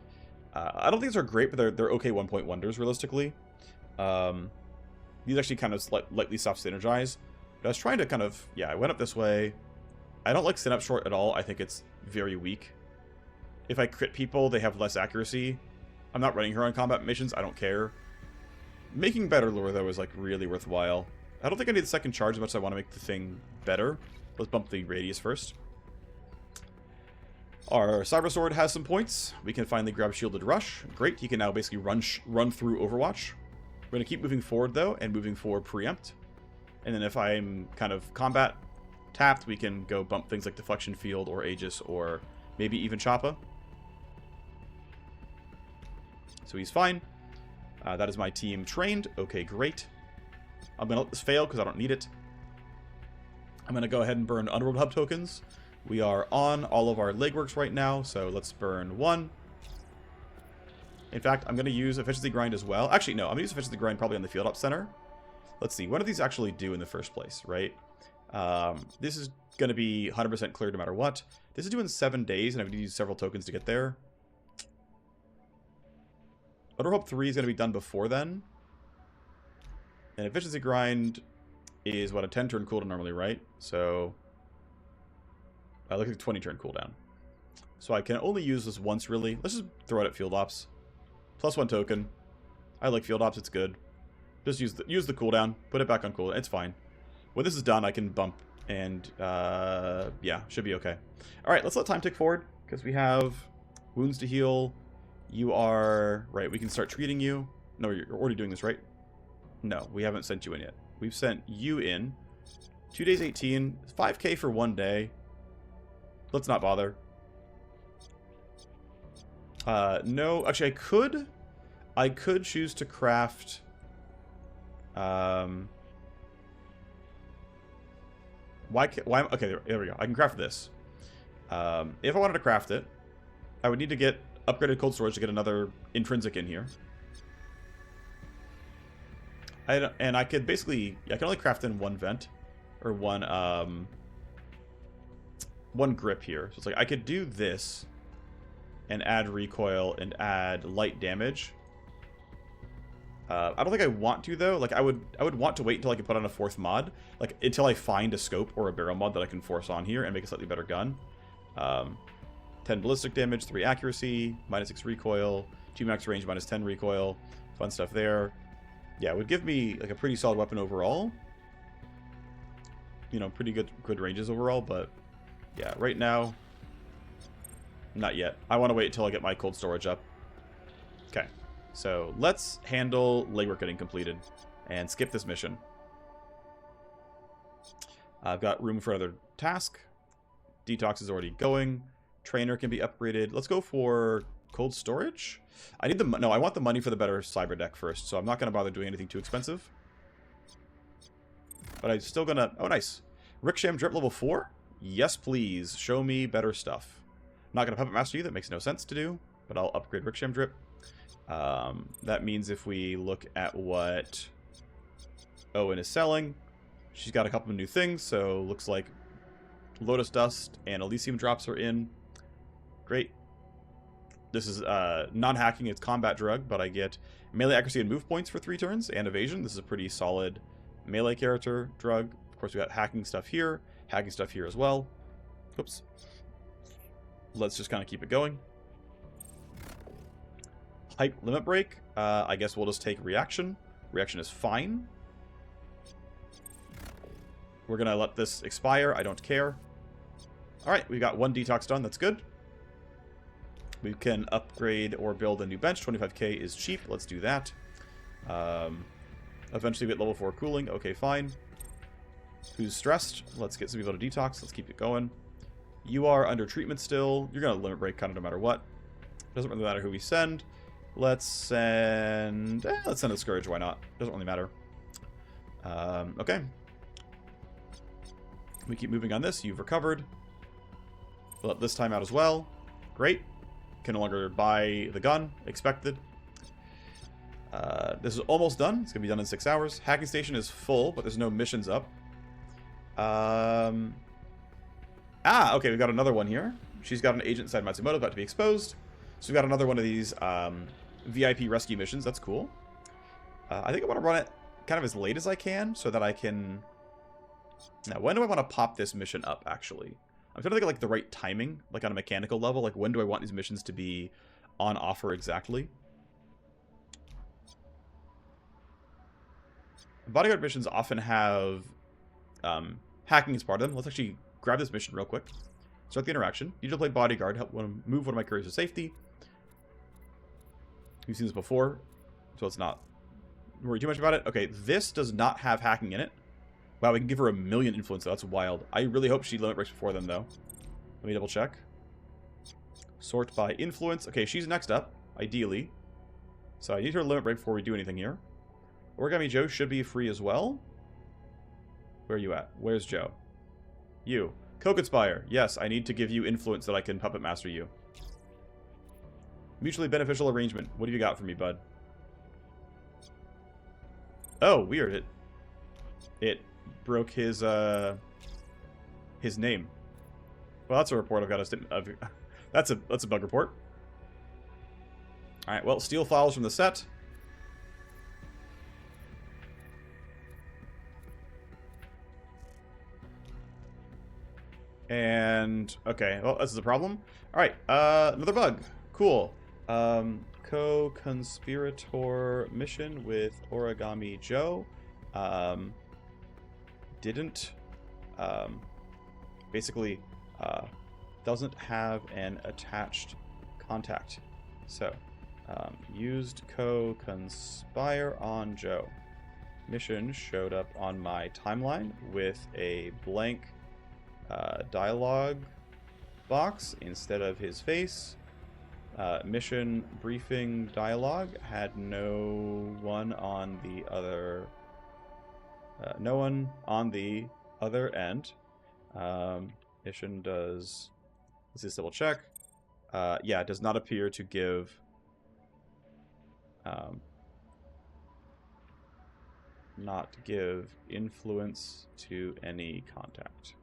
I don't think these are great, but they're okay 1-point wonders, realistically. These actually kind of lightly soft synergize. But I was trying to kind of, yeah, I went up this way. I don't like Synapse Short at all. I think it's very weak. If I crit people, they have less accuracy. I'm not running her on combat missions. I don't care. Making better Lure, though, is like really worthwhile. I don't think I need the second charge as much as I want to make the thing better. Let's bump the radius first. Our Cybersword has some points. We can finally grab Shielded Rush. Great, he can now basically run through Overwatch. We're going to keep moving forward, though, and moving forward Preempt. And then if I'm kind of combat tapped, we can go bump things like Deflection Field or Aegis or maybe even Choppa. So he's fine. That is my team trained. Okay, great. I'm going to let this fail because I don't need it. I'm going to go ahead and burn Underworld Hub tokens. We are on all of our legworks right now, so let's burn 1. In fact, I'm going to use Efficiency Grind as well. Actually, no, I'm going to use Efficiency Grind probably on the Field Op Center. Let's see, what do these actually do in the first place, right? This is going to be 100% clear no matter what. This is due in 7 days, and I'm going to use several tokens to get there. Underhope 3 is going to be done before then. And Efficiency Grind is, what, a 10-turn cooldown normally, right? So look at the 20-turn cooldown. So I can only use this once, really. Let's just throw it at Field Ops. +1 token. I like Field Ops, it's good. Just use the cooldown. Put it back on cooldown. It's fine. When this is done, I can bump and, yeah, should be okay. Alright, let's let time tick forward, because we have wounds to heal. You are... Right, we can start treating you. No, you're already doing this, right? No, we haven't sent you in yet. We've sent you in. 2 days 18. 5k for 1 day. Let's not bother. No, actually I could choose to craft why okay, there we go. I can craft this. If I wanted to craft it, I would need to get upgraded cold storage to get another intrinsic in here. And I could basically, I can only craft in one vent or one grip here. So it's like I could do this and add recoil and add light damage. I don't think I want to though. Like I would want to wait until I can put on a 4th mod, like until I find a scope or a barrel mod that I can force on here and make a slightly better gun. 10 ballistic damage, 3 accuracy, -6 recoil, 2 max range, -10 recoil, fun stuff there. Yeah, it would give me like a pretty solid weapon overall. You know, pretty good ranges overall, but yeah, right now, not yet. I want to wait until I get my cold storage up. Okay, so let's handle legwork getting completed and skip this mission. I've got room for another task. Detox is already going. Trainer can be upgraded. Let's go for cold storage. I need the no. I want the money for the better cyber deck first, so I'm not going to bother doing anything too expensive. But I'm still gonna. Oh, nice. Ricksham drip level 4. Yes, please. Show me better stuff. I'm not gonna puppet master you. That makes no sense to do. But I'll upgrade Ricksham drip. That means if we look at what Owen is selling, she's got a couple of new things. So looks like Lotus Dust and Elysium drops are in. Great. This is non-hacking, it's combat drug, but I get melee accuracy and move points for 3 turns, and evasion. This is a pretty solid melee character drug. Of course, we got hacking stuff here as well. Oops. Let's just kind of keep it going. Hype limit break. I guess we'll just take reaction. Reaction is fine. We're going to let this expire. I don't care. Alright, we got 1 detox done. That's good. We can upgrade or build a new bench. 25k is cheap. Let's do that. Eventually we get level 4 cooling. Okay, fine. Who's stressed? Let's get some people to detox. Let's keep it going. You are under treatment still. You're going to limit break kind of no matter what. Doesn't really matter who we send. Let's send a Scourge. Why not? Doesn't really matter. Okay. We keep moving on this. You've recovered. We'll let this time out as well. Great. Can no longer buy the gun. Expected. This is almost done. It's going to be done in 6 hours. Hacking station is full, but there's no missions up. Okay, we've got another one here. She's got an agent inside Matsumoto about to be exposed. So we've got another one of these VIP rescue missions. That's cool. I think I want to run it kind of as late as I can so that I can... Now, when do I want to pop this mission up, actually? I'm trying to think of, like, the right timing, like, on a mechanical level. Like, when do I want these missions to be on offer exactly? Bodyguard missions often have hacking as part of them. Let's actually grab this mission real quick. Start the interaction. You need to play Bodyguard. Help move one of my couriers to safety. You've seen this before, so let's not worry too much about it. Okay, this does not have hacking in it. Wow, we can give her 1,000,000 influence, though. That's wild. I really hope she limit breaks before then, though. Let me double check. Sort by influence. Okay, she's next up, ideally. So I need her limit break before we do anything here. Origami Joe should be free as well. Where are you at? Where's Joe? You. Co-conspire. Yes, I need to give you influence that I can puppet master you. Mutually beneficial arrangement. What have you got for me, bud? Oh, weird. It broke his name. Well, that's a report I've got to... that's a bug report. Alright, well, steal files from the set. And, okay, well, this is a problem. Alright, another bug. Cool. Co-conspirator mission with Origami Joe. Basically, doesn't have an attached contact. So, Used co-conspire on Joe. Mission showed up on my timeline with a blank dialogue box instead of his face. Mission briefing dialogue had no one on the other end. Mission does, let's just double check. Yeah, it does not appear to give not give influence to any contact.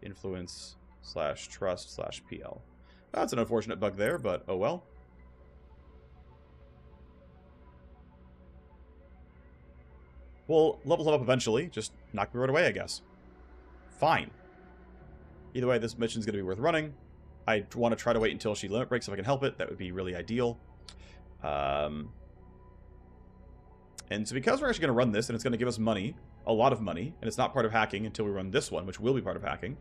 Influence/trust/PL. That's an unfortunate bug there, but oh well. We'll level him up eventually. Just knock me right away, I guess. Fine. Either way, this mission's going to be worth running. I want to try to wait until she limit breaks if I can help it. That would be really ideal. And so because we're actually going to run this, and it's going to give us money, a lot of money, and it's not part of hacking until we run this one, which will be part of hacking,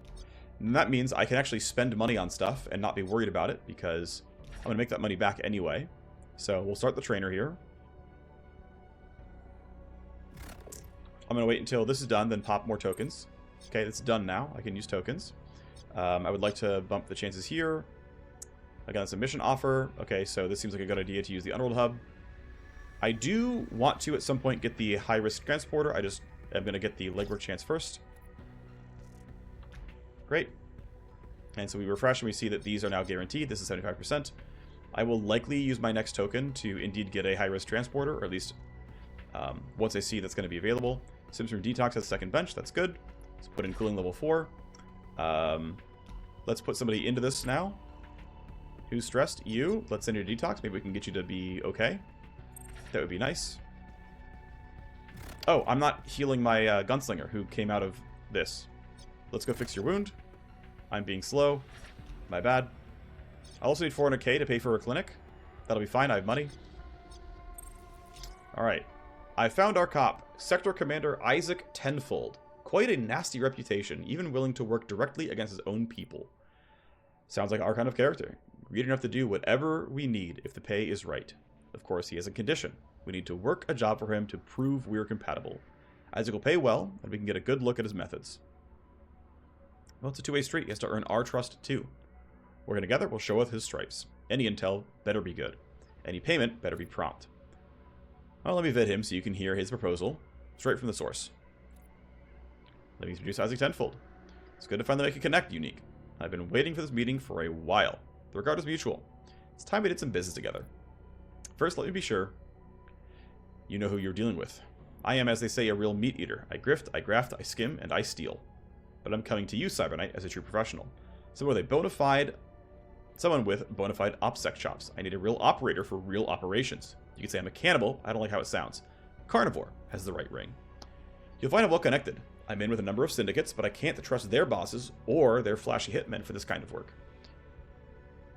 and that means I can actually spend money on stuff and not be worried about it, because I'm going to make that money back anyway. So we'll start the trainer here. I'm going to wait until this is done, then pop more tokens. Okay, it's done now. I can use tokens. I would like to bump the chances here. Again, it's a mission offer. Okay, so this seems like a good idea to use the Underworld Hub. I do want to, at some point, get the high-risk transporter. I just am going to get the legwork chance first. Great. And so we refresh and we see that these are now guaranteed. This is 75%. I will likely use my next token to indeed get a high-risk transporter, or at least once I see that's going to be available. Sims from Detox has second bench. That's good. Let's put in cooling level 4. Let's put somebody into this now. Who's stressed? You. Let's send you to Detox. Maybe we can get you to be okay. That would be nice. Oh, I'm not healing my Gunslinger, who came out of this. Let's go fix your wound. I'm being slow. My bad. I also need 400k to pay for a clinic. That'll be fine. I have money. Alright. I found our cop, Sector Commander Isaac Tenfold. Quite a nasty reputation, even willing to work directly against his own people. Sounds like our kind of character. Greedy enough to do whatever we need if the pay is right. Of course, he has a condition. We need to work a job for him to prove we're compatible. Isaac will pay well, and we can get a good look at his methods. Well, it's a two-way street. He has to earn our trust, too. Working together, we'll show off his stripes. Any intel better be good. Any payment better be prompt. Well, let me vid him so you can hear his proposal straight from the source. Let me introduce Isaac Tenfold. It's good to finally make a connect unique. I've been waiting for this meeting for a while. The regard is mutual. It's time we did some business together. First, let me be sure you know who you're dealing with. I am, as they say, a real meat eater. I grift, I graft, I skim, and I steal. But I'm coming to you, Cyberknight, as a true professional. Someone with bona fide OPSEC chops. I need a real operator for real operations. You could say I'm a cannibal. I don't like how it sounds. Carnivore has the right ring. You'll find I'm well connected. I'm in with a number of syndicates, but I can't trust their bosses or their flashy hitmen for this kind of work.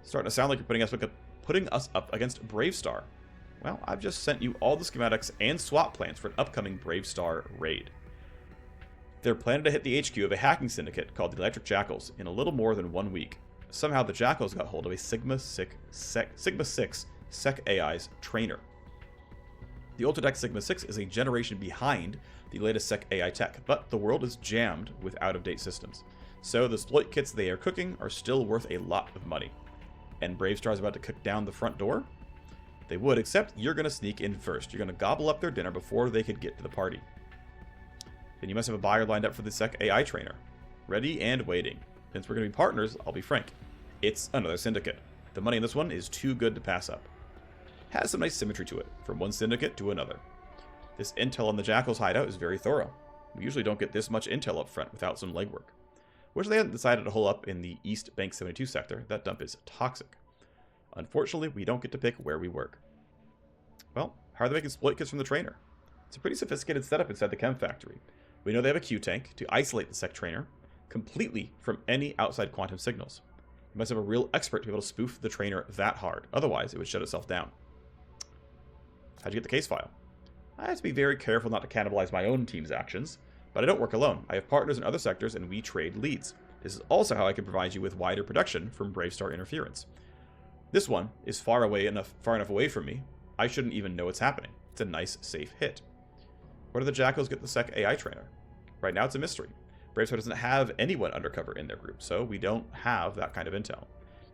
Starting to sound like you're putting us up against Bravestar. Well, I've just sent you all the schematics and swap plans for an upcoming Bravestar raid. They're planning to hit the HQ of a hacking syndicate called the Electric Jackals in a little more than 1 week. Somehow the Jackals got hold of a Sigma 6 Sec AI's trainer. The Ultratech Sigma 6 is a generation behind the latest Sec AI tech, but the world is jammed with out-of-date systems. So the exploit kits they are cooking are still worth a lot of money. And Bravestar is about to kick down the front door? They would, except you're going to sneak in first. You're going to gobble up their dinner before they could get to the party. Then you must have a buyer lined up for the Sec AI trainer. Ready and waiting. Since we're going to be partners, I'll be frank. It's another syndicate. The money in this one is too good to pass up. Has some nice symmetry to it, from one syndicate to another. This intel on the Jackal's hideout is very thorough. We usually don't get this much intel up front without some legwork. Wish they hadn't decided to hole up in the East Bank 72 sector. That dump is toxic. Unfortunately, we don't get to pick where we work. Well, how are they making exploit kits from the trainer? It's a pretty sophisticated setup inside the chem factory. We know they have a Q-tank to isolate the Sec trainer completely from any outside quantum signals. You must have a real expert to be able to spoof the trainer that hard. Otherwise, it would shut itself down. How'd you get the case file? I have to be very careful not to cannibalize my own team's actions, but I don't work alone. I have partners in other sectors and we trade leads. This is also how I can provide you with wider protection from Bravestar interference. This one is far enough away from me, I shouldn't even know what's happening. It's a nice, safe hit. Where do the Jackals get the Sec AI trainer? Right now it's a mystery. Bravestar doesn't have anyone undercover in their group, so we don't have that kind of intel.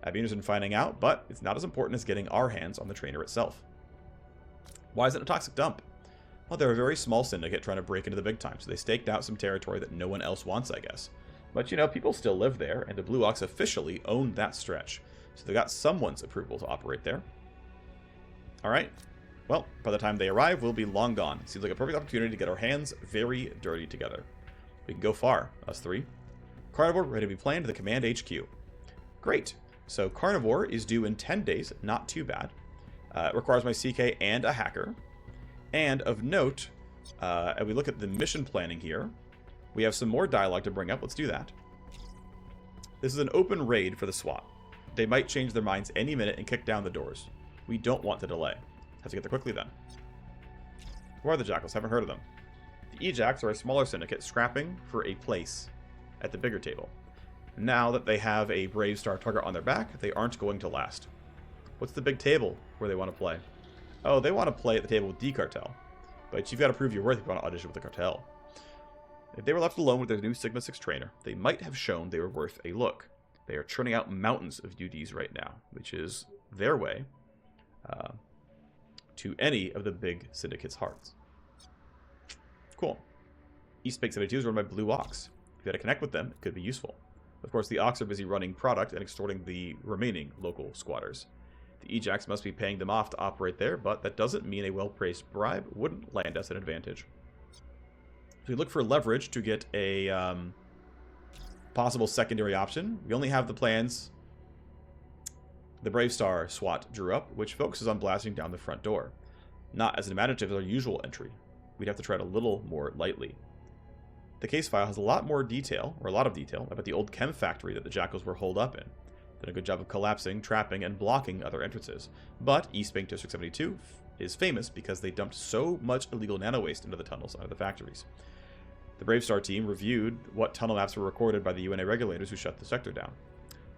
I'd be interested in finding out, but it's not as important as getting our hands on the trainer itself. Why is it a toxic dump? Well, they're a very small syndicate trying to break into the big time, so they staked out some territory that no one else wants, I guess. But, you know, people still live there, and the Blue Ox officially owned that stretch, so they got someone's approval to operate there. Alright, well, by the time they arrive, we'll be long gone. Seems like a perfect opportunity to get our hands very dirty together. We can go far, us three. Carnivore ready to be planned to the Command HQ. Great. So Carnivore is due in 10 days, not too bad. It requires my CK and a hacker. And of note, as we look at the mission planning here, we have some more dialogue to bring up. Let's do that. This is an open raid for the SWAT. They might change their minds any minute and kick down the doors. We don't want to delay. Have to get there quickly then. Who are the Jackals? Haven't heard of them. The Ejacs are a smaller syndicate scrapping for a place at the bigger table. Now that they have a Bravestar target on their back, they aren't going to last. What's the big table where they want to play? Oh, they want to play at the table with D-Cartel. But you've got to prove your worth if you want to audition with the cartel. If they were left alone with their new Sigma 6 trainer, they might have shown they were worth a look. They are churning out mountains of UDs right now, which is their way to any of the big syndicate's hearts. Cool. East Bank 72 is run by Blue Ox. If you had to connect with them, it could be useful. Of course, the Ox are busy running product and extorting the remaining local squatters. The Ejacs must be paying them off to operate there, but that doesn't mean a well-priced bribe wouldn't land us an advantage. So we look for leverage to get a possible secondary option. We only have the plans the Bravestar SWAT drew up, which focuses on blasting down the front door. Not as imaginative as our usual entry. We'd have to tread a little more lightly. The case file has a lot of detail about the old chem factory that the Jackals were holed up in. Done a good job of collapsing, trapping, and blocking other entrances. But East Bank District 72 is famous because they dumped so much illegal nano-waste into the tunnels under the factories. The Bravestar team reviewed what tunnel maps were recorded by the UNA regulators who shut the sector down.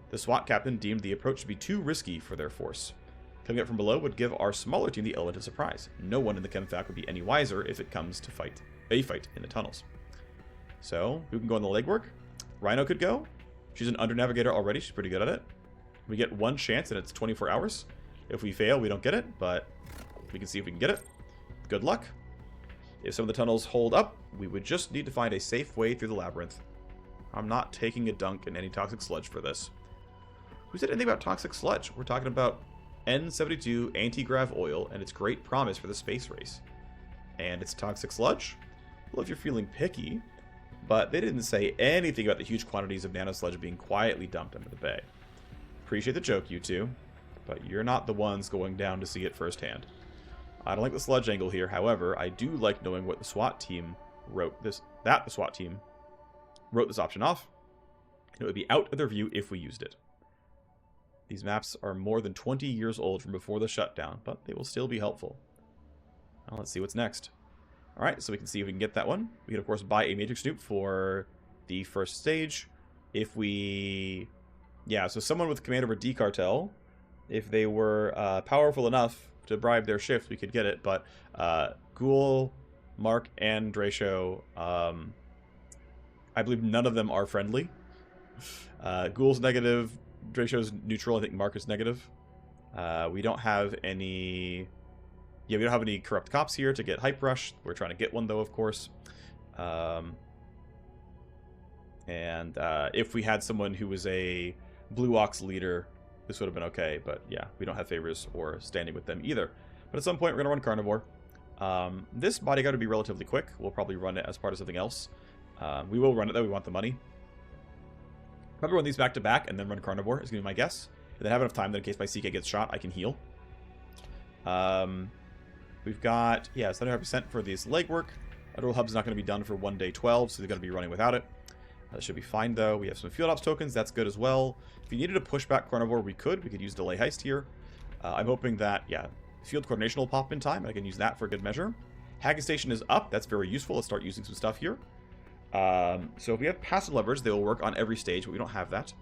The SWAT captain deemed the approach to be too risky for their force. Coming up from below would give our smaller team the element of surprise. No one in the Chem-Fac would be any wiser if it comes to a fight in the tunnels. So, who can go on the legwork? Rhino could go. She's an under-navigator already. She's pretty good at it. We get one chance and it's 24 hours. If we fail, we don't get it, but we can see if we can get it. Good luck. If some of the tunnels hold up, we would just need to find a safe way through the labyrinth. I'm not taking a dunk in any toxic sludge for this. Who said anything about toxic sludge? We're talking about N72 anti-grav oil and its great promise for the space race. And it's toxic sludge? Well, if you're feeling picky, but they didn't say anything about the huge quantities of nanosludge being quietly dumped into the bay. Appreciate the joke, you two, but you're not the ones going down to see it firsthand. I don't like the sludge angle here, however, I do like knowing what the SWAT team wrote this option off. It would be out of their view if we used it. These maps are more than 20 years old from before the shutdown, but they will still be helpful. Well, let's see what's next. Alright, so we can see if we can get that one. We can, of course, buy a Matrix Snoop for the first stage. If we... Yeah, so someone with command over D-Cartel, if they were powerful enough to bribe their shift, we could get it. But Ghoul, Mark, and Draco, I believe none of them are friendly. Ghoul's negative, Draco's neutral, I think Mark is negative. We don't have any... Yeah, we don't have any corrupt cops here to get Hype Rush. We're trying to get one, though, of course. And if we had someone who was a Blue Ox leader, this would have been okay. But yeah, we don't have favors or standing with them either. But at some point, we're going to run Carnivore. This bodyguard would be relatively quick. We'll probably run it as part of something else. We will run it, though. We want the money. Probably run these back to back and then run Carnivore is going to be my guess. And then have enough time that in case my CK gets shot, I can heal. We've got, yeah, 75% for this legwork. Admiral Hub's not going to be done for 1 day 12, so they're going to be running without it. That should be fine, though. We have some field ops tokens. That's good as well. If you needed to push back Carnivore, we could. We could use Delay Heist here. I'm hoping that, yeah, field coordination will pop in time, and I can use that for good measure. Hacking Station is up. That's very useful. Let's start using some stuff here. So if we have passive levers, they will work on every stage, but we don't have that.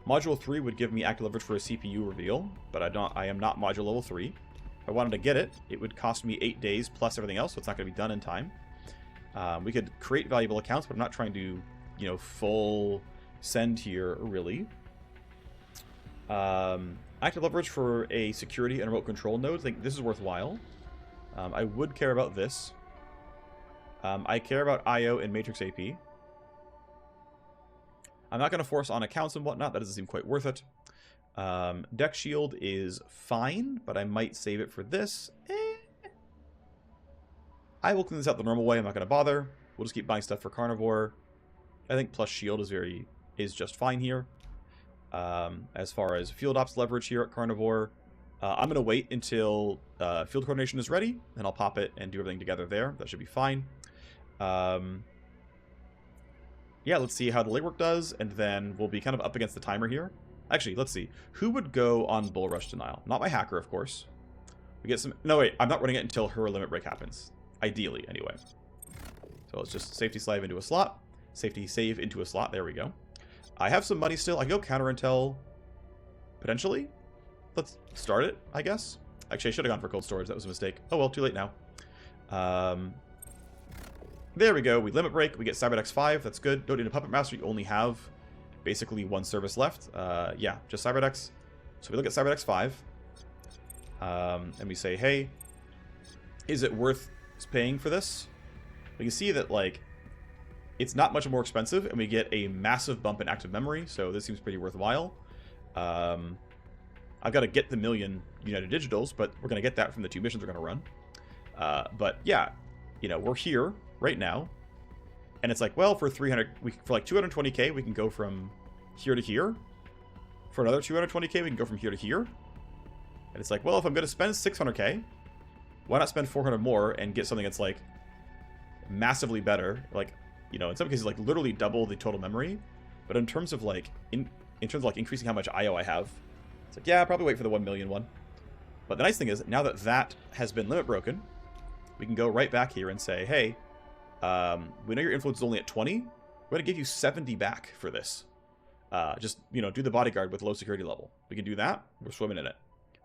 Module 3 would give me active leverage for a CPU reveal, but I am not module level 3. If I wanted to get it, it would cost me 8 days plus everything else, so it's not going to be done in time. We could create valuable accounts, but I'm not trying to, you know, full send here, really. Active leverage for a security and remote control node. I think this is worthwhile. I would care about this. I care about IO and Matrix AP. I'm not going to force on accounts and whatnot. That doesn't seem quite worth it. Deck shield is fine, but I might save it for this. I will clean this out the normal way. I'm not going to bother. We'll just keep buying stuff for Carnivore. I think plus shield is just fine here. As far as field ops leverage here at Carnivore, I'm going to wait until field coordination is ready, and I'll pop it and do everything together there. That should be fine. Yeah, let's see how the legwork does, and then we'll be kind of up against the timer here. Actually, let's see. Who would go on Bull Rush Denial? Not my hacker, of course. We get some... No, wait. I'm not running it until her limit break happens. Ideally, anyway. So let's just safety slave into a slot. Safety save into a slot. There we go. I have some money still. I can go counter intel. Potentially. Let's start it, I guess. Actually, I should have gone for cold storage. That was a mistake. Oh, well, too late now. There we go. We limit break. We get Cyberdex 5. That's good. Don't need a Puppet Master. You only have basically one service left. Yeah, just Cyberdex. So we look at Cyberdex 5. And we say, hey, is it worth paying for this? We can see that, like, it's not much more expensive, and we get a massive bump in active memory, so this seems pretty worthwhile. I've got to get the million United Digitals, but we're going to get that from the 2 missions we're going to run. But yeah, you know, we're here right now, and it's like, well, for 300, for like 220k, we can go from here to here. For another 220k, we can go from here to here. And it's like, well, if I'm going to spend 600k, why not spend 400 more and get something that's like massively better? Like, you know, in some cases, like literally double the total memory. But in terms of like, in terms of like increasing how much IO I have, it's like, yeah, I'll probably wait for the 1 million one. But the nice thing is, now that that has been limit broken, we can go right back here and say, hey, we know your influence is only at 20. We're going to give you 70 back for this. Just, you know, do the bodyguard with low security level. We can do that. We're swimming in it.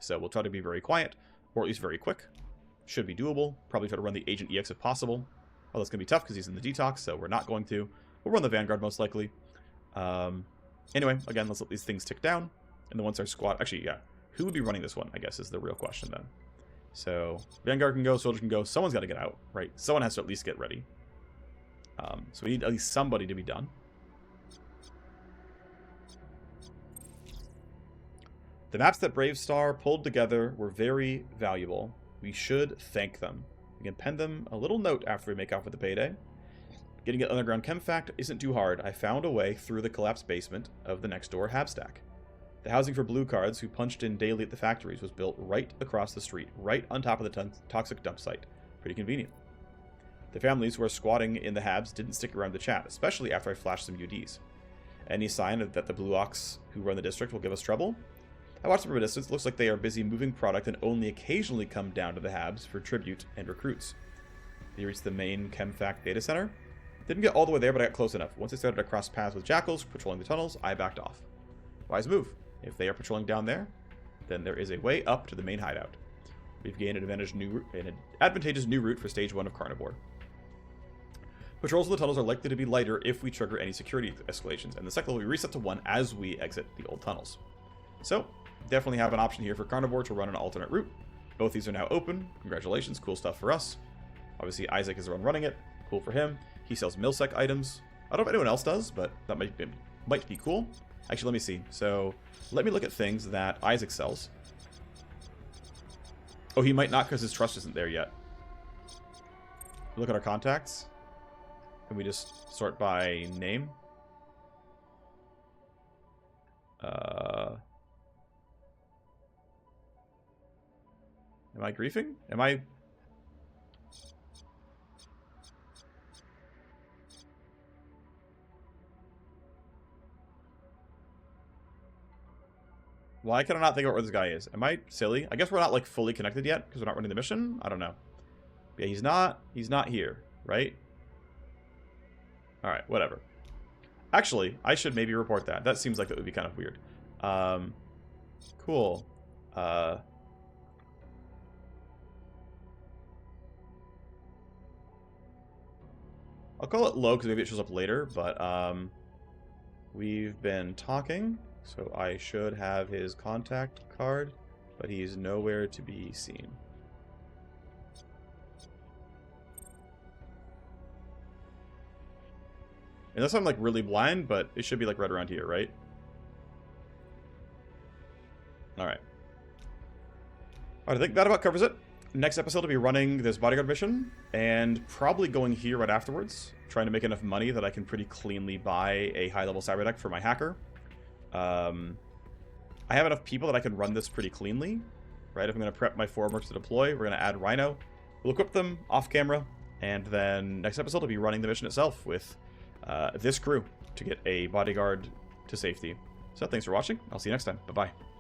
So we'll try to be very quiet, or at least very quick. Should be doable. Probably try to run the Agent EX if possible. Well, that's going to be tough because he's in the detox, so we're not going to. We'll run the Vanguard most likely. Anyway, again, let's let these things tick down. And then once our squad... Actually, yeah. Who would be running this one, I guess, is the real question then. So, Vanguard can go, Soldier can go. Someone's got to get out, right? Someone has to at least get ready. So we need at least somebody to be done. The maps that Bravestar pulled together were very valuable. We should thank them. We can pen them a little note after we make off with the payday. Getting it underground Chem-Fac isn't too hard. I found a way through the collapsed basement of the next door Habstack. The housing for blue cards who punched in daily at the factories was built right across the street, right on top of the toxic dump site. Pretty convenient. The families who are squatting in the Habs didn't stick around to chat, especially after I flashed some UDs. Any sign that the Blue Ox who run the district will give us trouble? I watched them from a distance. Looks like they are busy moving product and only occasionally come down to the Habs for tribute and recruits. They reached the main Chem-Fac data center. Didn't get all the way there, but I got close enough. Once I started to cross paths with Jackals patrolling the tunnels, I backed off. Wise move. If they are patrolling down there, then there is a way up to the main hideout. We've gained an advantageous new route for Stage 1 of Carnivore. Patrols of the tunnels are likely to be lighter if we trigger any security escalations, and the cycle will be reset to 1 as we exit the old tunnels. So, definitely have an option here for Carnivore to run an alternate route. Both these are now open. Congratulations, cool stuff for us. Obviously, Isaac is the one running it. Cool for him. He sells Milsec items. I don't know if anyone else does, but that might be cool. Actually, let me see. So, let me look at things that Isaac sells. Oh, he might not because his trust isn't there yet. Look at our contacts. Can we just sort by name? Am I griefing? Am I... Why can I not think about where this guy is? Am I silly? I guess we're not, like, fully connected yet, because we're not running the mission? I don't know. Yeah, he's not here, right? Alright, whatever. Actually, I should maybe report that. That seems like that would be kind of weird. Cool. I'll call it low because maybe it shows up later, but we've been talking, so I should have his contact card, but he's nowhere to be seen. Unless I'm like really blind, but it should be like right around here, right? Alright. Alright, I think that about covers it. Next episode will be running this bodyguard mission, and probably going here right afterwards, trying to make enough money that I can pretty cleanly buy a high-level cyber deck for my hacker. I have enough people that I can run this pretty cleanly, right? If I'm going to prep my formworks to deploy, we're going to add Rhino. We'll equip them off camera, and then next episode will be running the mission itself with this crew to get a bodyguard to safety. So thanks for watching. I'll see you next time. Bye-bye.